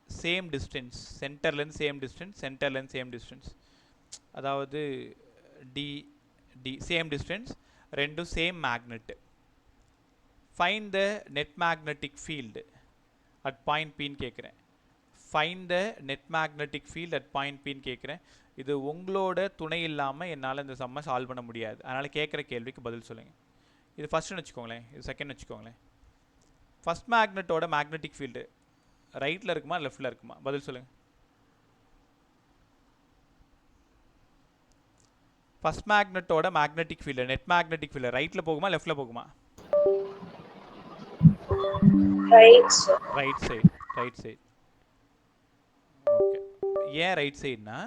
சேம் டிஸ்டன்ஸ். சென்டர்லேருந்து சேம் டிஸ்டன்ஸ், சென்டர்லேருந்து சேம் டிஸ்டன்ஸ், அதாவது டி டி சேம் டிஸ்டன்ஸ், ரெண்டும் same magnet. Find the net magnetic field at point பின்னு கேட்குறேன். Find the net magnetic field at point பின்னு கேட்குறேன். இது உங்களோட துணை இல்லாமல் என்னால் இந்த சம்மை சால்வ் பண்ண முடியாது. அதனால் கேட்குற கேள்விக்கு பதில் சொல்லுங்கள். இது ஃபஸ்ட்டுன்னு வச்சுக்கோங்களேன், இது செகண்ட் வச்சுக்கோங்களேன். ஃபஸ்ட் மேக்னெட்டோட மேக்னெட்டிக் ஃபீல்டு ரைட்டில் இருக்குமா லெஃப்டில் இருக்குமா? பதில் சொல்லுங்கள். ஃபஸ்ட் மேக்னெட்டோட magnetic field, net magnetic field ரைட்டில் போகுமா லெஃப்டில் போகுமா? Right side. Right side. Okay, ஏன் ரைட் சைடுனா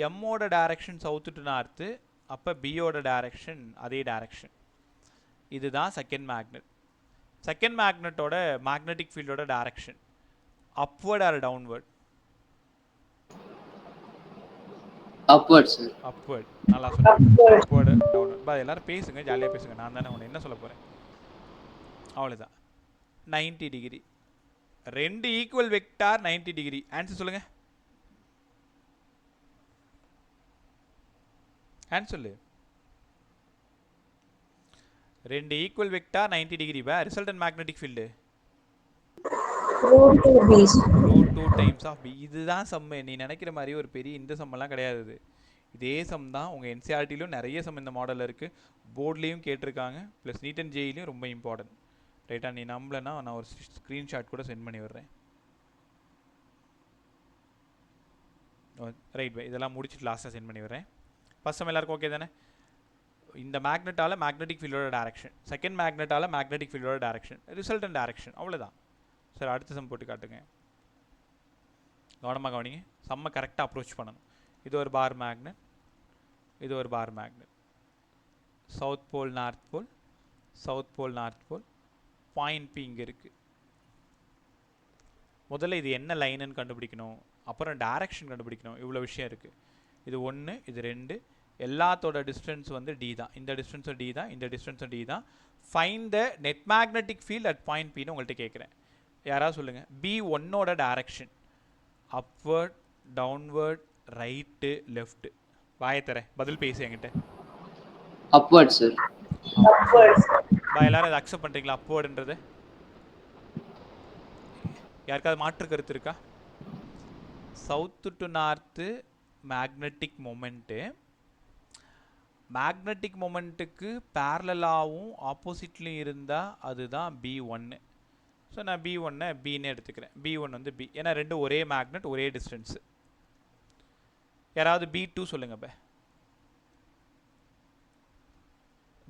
எம்மோட டைரக்ஷன் சவுத்து டு நார்த்து, அப்போ பியோட டைரக்ஷன் அதே டைரக்ஷன். இதுதான் செகண்ட் மேக்னெட். செகண்ட் மேக்னெட்டோட மேக்னெட்டிக் ஃபீல்டோட direction upward or downward? Upward sir. Upward. நல்லா சொல்லுங்க. Upward downward. பா எல்லாரும் பேசுங்க, ஜாலியாக பேசுங்க. நான் தானே உன்னை என்ன சொல்ல போகிறேன். அவ்வளோதான். 90 டிகிரி. ரெண்டு ஈக்குவல் வெக்டார் 90 டிகிரி. ஆன்சர் சொல்லுங்க. ஆன்சர் சொல்லு. ரெண்டு ஈக்குவல் வெக்டார் 90 டிகிரி. பா resultant magnetic field √2 times of B. இதுதான் சம்மு. நீ நினைக்கிற மாதிரி ஒரு பெரிய இந்த சம்மெல்லாம் கிடையாது. இதே சம் தான் உங்கள் என்சிஆர்டிலையும் நிறைய சம் இந்த மாடலில் இருக்குது, போர்ட்லேயும் கேட்டிருக்காங்க, ப்ளஸ் நீட் அண்ட் ஜேஇலையும் ரொம்ப இம்பார்ட்டன்ட். ரைட்டா? நீ நம்பலன்னா நான் ஒரு ஸ்க்ரீன்ஷாட் கூட சென்ட் பண்ணி விடுறேன். ரைட் பை, இதெல்லாம் முடிச்சுட்டு லாஸ்ட்டாக சென்ட் பண்ணி விடுறேன். ஃபஸ்ட் சம் எல்லாருக்கும் ஓகே தானே? இந்த மேக்னெட்டால் மேக்னெட்டிக் ஃபீல்டோட டைரக்ஷன், செகண்ட் மேக்னெட்டால் மேக்னெட்டிக் ஃபீல்டோட டைரக்ஷன், ரிசல்டன்ட் டைரக்ஷன். அவ்வளோதான் சார். அடுத்த சம் போட்டு காட்டுங்க. கவனமாக கவனிங்க, சம்மை கரெக்டாக அப்ரோச் பண்ணணும். இது ஒரு பார் மேக்னெட், இது ஒரு bar magnet. South pole north pole, south pole north pole. Point P இங்கே இருக்குது. முதல்ல இது என்ன லைனுன்னு கண்டுபிடிக்கணும், அப்புறம் டைரக்ஷன் கண்டுபிடிக்கணும். இவ்வளோ விஷயம் இருக்குது. இது 1, இது 2, எல்லாத்தோட டிஸ்டன்ஸ் வந்து டி தான். இந்த டிஸ்டன்ஸும் டி தான், இந்த டிஸ்டன்ஸும் டி தான். Find the net magnetic field at point பின்னு உங்கள்கிட்ட கேட்குறேன். யாராவது சொல்லுங்கள். B1ஓட direction upward, downward, right, left. வாயத்தரேன், பதில் பேசு என்கிட்ட. Upward sir. எல்லாரும் அதை அக்செப்ட் பண்ணுறீங்களா அப்வர்டுன்றது? யாருக்காவது மாற்று கருத்து இருக்கா? South to north magnetic moment, magnetic மொமெண்ட்டுக்கு பேரலாகவும் ஆப்போசிட்லையும் இருந்தால் அதுதான் B1. ஸோ நான் B1 பின்னு எடுத்துக்கிறேன். B1 வந்து பி, ஏன்னா ரெண்டும் ஒரே மேக்னெட், ஒரே டிஸ்டன்ஸு. யாராவது B2 சொல்லுங்க.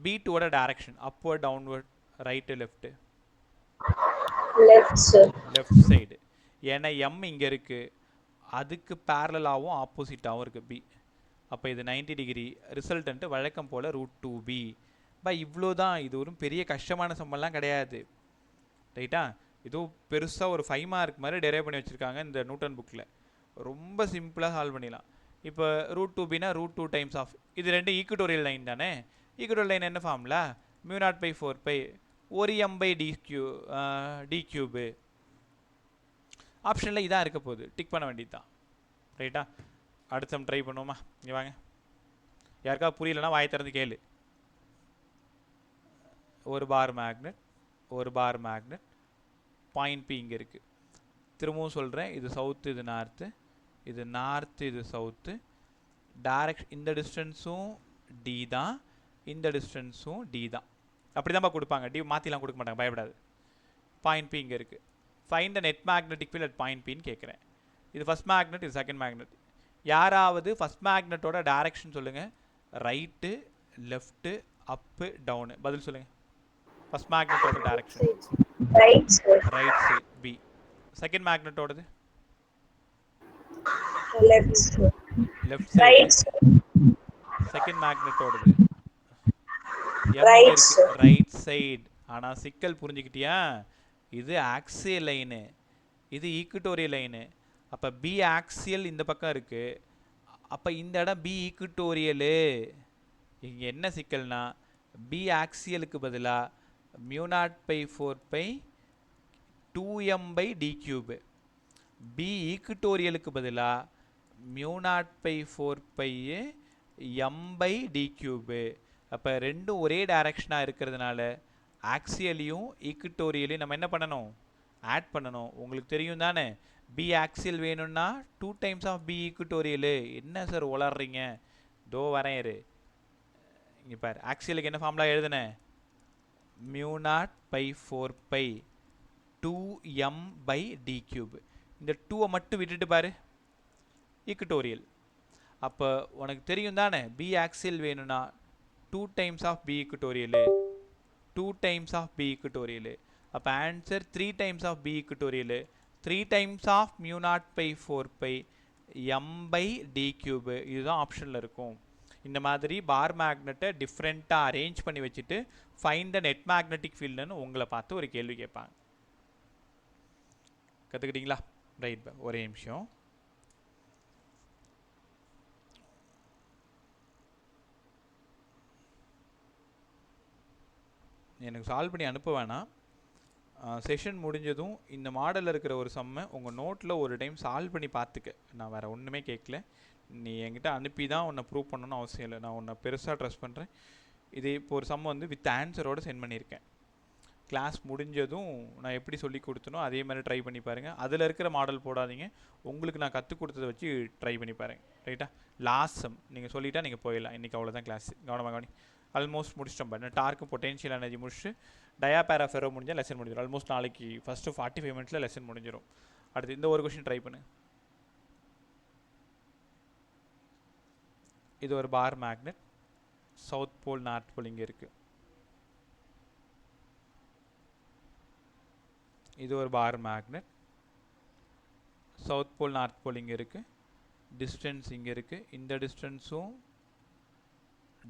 B2ஓட direction upward, downward, right, left? Left side. ஏன்னா M இங்கே இருக்குது, அதுக்கு பேரலாகவும் ஆப்போசிட்டாகவும் இருக்குது B. அப்போ இது 90 டிகிரி. ரிசல்டன்ட்டு வழக்கம் போல் √2B. இவ்வளோ தான். இது ஒரு பெரிய கஷ்டமான சம்பளம்லாம் கிடையாது, ரைட்டா? ஏதோ பெருசாக ஒரு 5 மார்க் மாதிரி டெரைவ் பண்ணி வச்சுருக்காங்க இந்த நியூட்டன் புக்கில். ரொம்ப சிம்பிளாக சால்வ் பண்ணிடலாம். இப்போ √2Bனா √2 டைம்ஸ் ஆஃப், இது ரெண்டு ஈக்குட்டோரியல் லைன் தானே. ஈக்குட்டோரியல் லைன் என்ன ஃபார்முலா? μ0/4π ஒரு m/d கியூபு. ஆப்ஷனில் இதான் இருக்க போகுது, டிக் பண்ண வேண்டியது தான், ரைட்டா? அடுத்த ட்ரை பண்ணுவோமா? இங்கே வாங்க. யாருக்காவது புரியலன்னா வாயை திறந்து கேளு. ஒரு பார் மேக்னெட், ஒரு பார் மேக்னெட், பாயிண்ட் பி இங்கே இருக்குது. திரும்பவும் சொல்கிறேன், இது சவுத்து, இது நார்த்து, இது நார்த்து, இது சவுத்து. டைரக்ஷன் இந்த டிஸ்டன்ஸும் டி தான், இந்த டிஸ்டன்ஸும் டி தான். அப்படி தான்ப்பா கொடுப்பாங்க, டி மாற்றிலாம் கொடுக்க மாட்டாங்க, பயப்படாது. பாயிண்ட் பி இங்கே இருக்குது. Find the net magnetic field at point பின்னு கேட்குறேன். இது ஃபஸ்ட் மேக்னெட், இது செகண்ட் மேக்னெட். யாராவது ஃபஸ்ட் மேக்னெட்டோட டைரக்ஷன் சொல்லுங்கள். Right, left, up, down. பதில் சொல்லுங்கள். ஃபஸ்ட் மேக்னெட்டோட direction right side P. Second மேக்னெட்டோடது லெஃப்ட் சைடு. செகண்ட் மேக்னெட்டோடது ரைட் சைடு. ஆனால் சிக்கல் புரிஞ்சுக்கிட்டியா? இது ஆக்சியல் லைனு, இது ஈக்குட்டோரியல் லைனு. அப்போ பி ஆக்சியல் இந்த பக்கம் இருக்குது, அப்போ இந்த இடம் பி ஈக்குட்டோரியலு. இங்கே என்ன சிக்கல்னா, பி ஆக்சியலுக்கு பதிலாக μ0/4π 2m/d கியூபு, பி ஈக்குட்டோரியலுக்கு பதிலாக μ0/4π m/d கியூபு. அப்போ ரெண்டும் ஒரே டைரக்ஷனாக இருக்கிறதுனால ஆக்சியலையும் ஈக்குட்டோரியலையும் நம்ம என்ன பண்ணணும்? ஆட் பண்ணணும். உங்களுக்கு தெரியும் தானே, பி ஆக்சியல் வேணும்னா 2 டைம்ஸ் ஆஃப் பி ஈக்குட்டோரியலு. என்ன சார் உளர்றீங்க? தோ வரேன் இரு. இங்கே பாரு, ஆக்சியலுக்கு என்ன ஃபார்முலா எழுதுனேன்? μ0/4π 2m/d கியூப். இந்த 2 மட்டும் விட்டுட்டு பாரு, ஈக்குட்டோரியல். அப்போ உனக்கு தெரியும் தானே, பி ஆக்சியல் வேணும்னா 2 times of P equatorial, 2 times of P equatorial. அப்போ answer 3 times of P equatorial, 3 times of μ0/4π m/d cube. இதுதான் ஆப்ஷனில் இருக்கும். இந்த மாதிரி பார் மேக்னெட்டை டிஃப்ரெண்ட்டாக அரேஞ்ச் பண்ணி வச்சுட்டு ஃபைண்ட் த நெட் மேக்னெட்டிக் ஃபீல்டுன்னு உங்களை பார்த்து ஒரு கேள்வி கேட்பாங்க. கற்றுக்கிட்டீங்களா? ரைட், ஒரே நிமிஷம். எனக்கு சால்வ் பண்ணி அனுப்ப வேணாம். செஷன் முடிஞ்சதும் இந்த மாடலில் இருக்கிற ஒரு சம்மை உங்கள் நோட்டில் ஒரு டைம் சால்வ் பண்ணி பார்த்துக்க. நான் வேறு ஒன்றுமே கேட்கல. நீ என்கிட்ட அனுப்பி தான் உன்னை ப்ரூவ் பண்ணணும்னு அவசியம் இல்லை. நான் உன்னை பெருசாக ட்ரஸ்ட் பண்ணுறேன். இது இப்போ ஒரு சம் வந்து வித் ஆன்சரோடு சென்ட் பண்ணியிருக்கேன். கிளாஸ் முடிஞ்சதும் நான் எப்படி சொல்லி கொடுத்தனோ அதே மாதிரி ட்ரை பண்ணி பாருங்கள். அதில் இருக்கிற மாடல் போடாதீங்க, உங்களுக்கு நான் கற்றுக் கொடுத்ததை வச்சு ட்ரை பண்ணி பாருங்கள், ரைட்டா? லாஸ்ட் சம் நீங்கள் சொல்லிட்டா நீங்கள் போயிடலாம். இன்றைக்கி அவ்வளோதான் கிளாஸ். கவனமாக கவனி. ஆல்மோஸ்ட் முடிச்சிட்டோம் பாரு. டார்க்கு பொட்டென்ஷியல் எனர்ஜி முடிச்சு டயாபேரா ஃபெரோ முடிஞ்சால் லெசன் முடிஞ்சிடும். ஆல்மோஸ்ட் நாளைக்கு ஃபஸ்ட்டு 45 மினிட்ஸில் லெசன் முடிஞ்சிடும். அடுத்து இந்த ஒரு கொஷின் ட்ரை பண்ணு. இது ஒரு bar magnet, south pole north pole இங்கே இருக்குது. இது ஒரு bar magnet, south pole north pole இங்கே இருக்குது. டிஸ்டன்ஸ் இங்கே இருக்குது. இந்த டிஸ்டன்ஸும்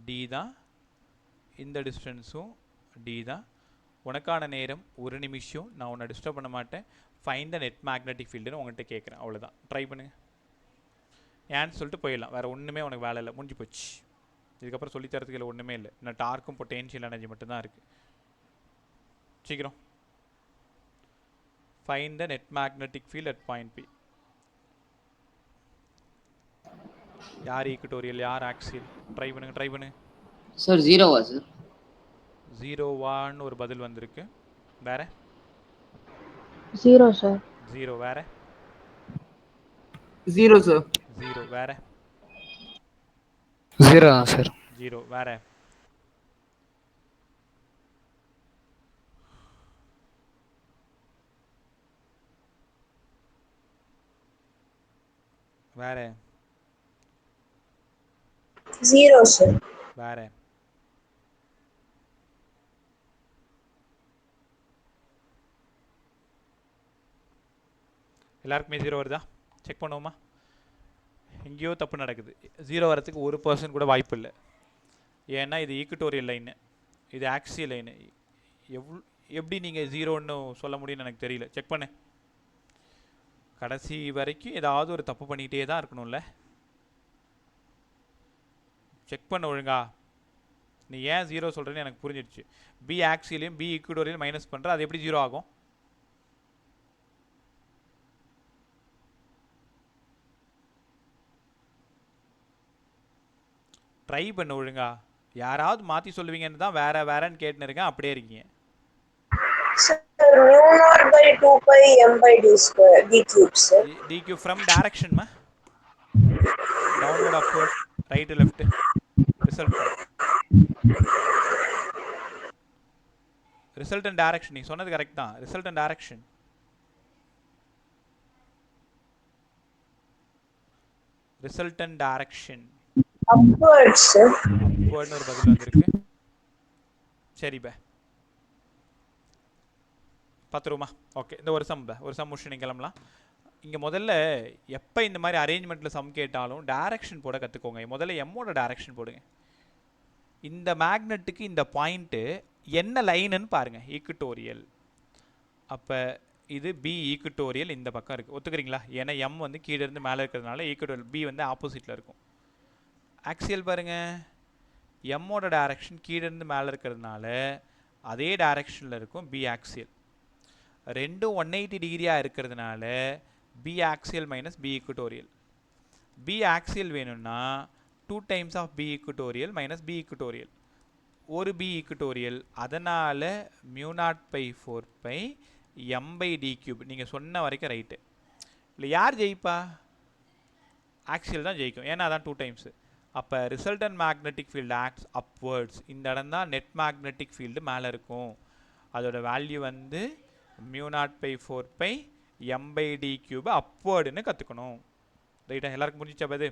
டி தான், இந்த டிஸ்டன்ஸும் டி தான். உனக்கான நேரம் 1 நிமிஷம். நான் உன்னை டிஸ்டர்ப் பண்ண மாட்டேன். ஃபைண்ட் த நெட் மேக்னெட்டிக் ஃபீல்டுன்னு உங்கள்கிட்ட கேட்குறேன். அவ்வளோதான். ட்ரை பண்ணுங்கள். ஏன்னு சொல்லிட்டு போயிடலாம். வேறு ஒன்றுமே உனக்கு வேலை இல்லை, முடிஞ்சு போச்சு. இதுக்கப்புறம் சொல்லித்தரதுக்கு இல்லை ஒன்றுமே இல்லை. இன்னும் டார்க்கும் பொட்டென்ஷியல் எனர்ஜி மட்டும்தான் இருக்குது. சீக்கிரம் find the net magnetic field at point P. யார் ஈக்குட்டோரியல், யார் ஆக்சியல்? ட்ரை பண்ணுங்க. சார் 0வா சார்? 0வான்னு ஒரு பதில் வந்திருக்கு. வேற? 0 சார். 0 வேற? 0 சார். 0 வேற? 0 தான் சார். 0 வேற? வேற? 0 சார். வேற? எல்லாருக்குமே 0 வருதா? செக் பண்ணுவோமா? எங்கேயோ தப்பு நடக்குது. 0 வரத்துக்கு 1% கூட வாய்ப்பு இல்லை. ஏன்னா இது ஈக்குட்டோரியல் லைனு, இது ஆக்சியல் லைனு. எப்படி நீங்கள் 0ன்னு சொல்ல முடியும்னு எனக்கு தெரியல. செக் பண்ணு. கடைசி வரைக்கும் ஏதாவது ஒரு தப்பு பண்ணிகிட்டே தான் இருக்கணும்ல. செக் பண்ண ஒழுங்கா. நீ ஏன் 0 சொல்கிறேன்னு எனக்கு புரிஞ்சிடுச்சு. பி ஆக்சியலையும் பி ஈக்குட்டோரியல் மைனஸ் பண்ணுற, அது எப்படி 0 ஆகும்? ட்ரை பண்ண ஒழுங்கா. யாராவது மாற்றி சொல்லுவீங்கன்னு தான் வேறன்னு கேட்டுன்னு இருக்கேன். அப்படியே இருக்கீங்க. d cube from direction ma, downward upward, right to left, resultant direction. நீ சொன்னது கரெக்ட் தான். resultant direction upward sir. upward னு ஒரு பதில் வந்திருக்கு. சரி பே பார்த்துருமா? ஓகே, இந்த ஒரு சம் முடிச்சு நீங்கள் கிளம்பலாம். இங்கே முதல்ல எப்போ இந்த மாதிரி அரேஞ்ச்மெண்ட்டில் சம் கேட்டாலும் டைரக்ஷன் போட கற்றுக்கோங்க. முதல்ல எம்மோட டைரக்ஷன் போடுங்க. இந்த மேக்னெட்டுக்கு இந்த பாயிண்ட்டு என்ன லைனுன்னு பாருங்கள், ஈக்குட்டோரியல். அப்போ இது பி ஈக்குட்டோரியல் இந்த பக்கம் இருக்குது, ஒத்துக்கிறீங்களா? ஏன்னா எம் வந்து கீழே இருந்து மேலே இருக்கிறதுனால ஈக்குட்டோரியல் பி வந்து ஆப்போசிட்டில் இருக்கும். ஆக்சியல் பாருங்கள், எம்மோட டைரக்ஷன் கீழே இருந்து மேலே இருக்கிறதுனால அதே டைரக்ஷனில் இருக்கும் பி ஆக்சியல். ரெண்டும் 180 டிகிரியாக இருக்கிறதுனால B axial minus B equatorial. B axial வேணும்னா 2 times of B equatorial minus B equatorial. ஒரு பி ஈக்குட்டோரியல், அதனால் μ0/4 m/d கியூப். நீங்கள் சொன்ன வரைக்கும் ரைட்டு. இல்லை யார் ஜெயிப்பா? ஆக்சியல் தான் ஜெயிக்கும், ஏன்னா அதான் 2 டைம்ஸு. அப்போ resultant magnetic field acts upwards. இந்த இடம் தான் நெட் மேக்னெட்டிக் ஃபீல்டு மேலே இருக்கும். அதோட வேல்யூ வந்து μ0/4 m/d கியூப் அப்வர்டுன்னு கற்றுக்கணும். ரைட்டா? எல்லாருக்கும் புரிஞ்சிச்சா? அது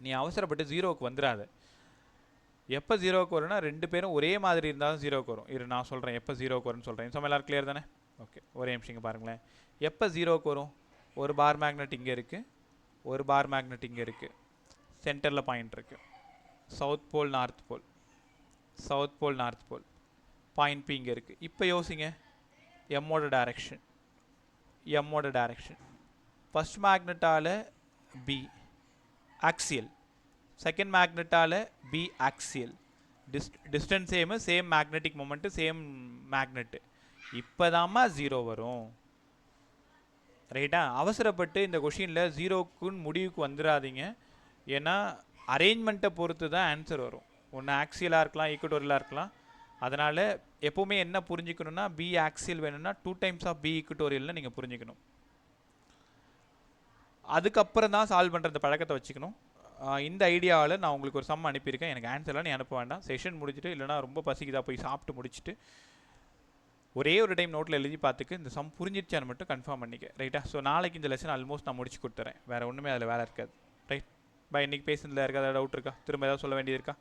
நீ அவசரப்பட்டு 0க்கு வந்துடாத. எப்போ 0க்கு வரும்னா 2 பேரும் ஒரே மாதிரி இருந்தாலும் 0க்கு வரும். இரு நான் சொல்கிறேன் எப்போ 0க்கு வரும்னு சொல்கிறேன். ஸோ எல்லாரும் கிளியர் தானே? ஓகே, ஒரே நிமிஷம் இங்கே பாருங்களேன். எப்போ 0க்கு வரும்? ஒரு பார் மேக்னெட் இங்கே இருக்குது, ஒரு பார் மேக்னெட் இங்கே இருக்குது, சென்டரில் பாயிண்ட் இருக்குது. South pole north pole, south pole north pole, point P இங்கே இருக்குது. இப்போ யோசிங்க, எம்மோட டைரக்ஷன் ஃபஸ்ட் மேக்னெட்டால் பி ஆக்சியல், செகண்ட் மேக்னெட்டால் P axial. Distance same magnetic moment, same magnet. இப்போ தாம்மா 0 வரும். ரைட்டா? அவசரப்பட்டு இந்த கொஷினில் 0க்குன்னு முடிவுக்கு வந்துடாதீங்க. ஏன்னா அரேஞ்ச்மெண்ட்டை பொறுத்து தான் ஆன்சர் வரும். ஒன்று ஆக்சியலாக இருக்கலாம், ஈக்குட்டோரியலாக இருக்கலாம். அதனால் எப்போவுமே என்ன புரிஞ்சுக்கணுன்னா, பி ஆக்சியல் வேணும்னா 2 டைம்ஸ் ஆஃப் பி ஈக்குட்டோரியல்னு நீங்கள் புரிஞ்சுக்கணும். அதுக்கப்புறம் தான் சால்வ் பண்ணுற இந்த பழக்கத்தை வச்சுக்கணும். இந்த ஐடியாவில் நான் உங்களுக்கு ஒரு சம் அனுப்பியிருக்கேன். எனக்கு ஆன்சர்லாம் நீ அனுப்ப வேண்டாம். செஷன் முடிச்சுட்டு, இல்லைனா ரொம்ப பசிக்குதா போய் சாப்பிட்டு முடிச்சுட்டு ஒரே ஒரு டைம் நோட்டில் எழுதி பார்த்துக்கு இந்த சம் புரிஞ்சிருச்சான்னு மட்டும் கன்ஃபார்ம் பண்ணிக்க. ரைட்டா? ஸோ நாளைக்கு இந்த லெசன் ஆல்மோஸ்ட் நான் முடிச்சு கொடுத்துறேன். வேறு ஒன்றுமே அதில் வேலை இருக்காது. ரைட்? இன்றைக்கி பேசுனதில் இருக்காத டவுட் இருக்கா? திரும்ப ஏதாவது சொல்ல வேண்டியது இருக்கா?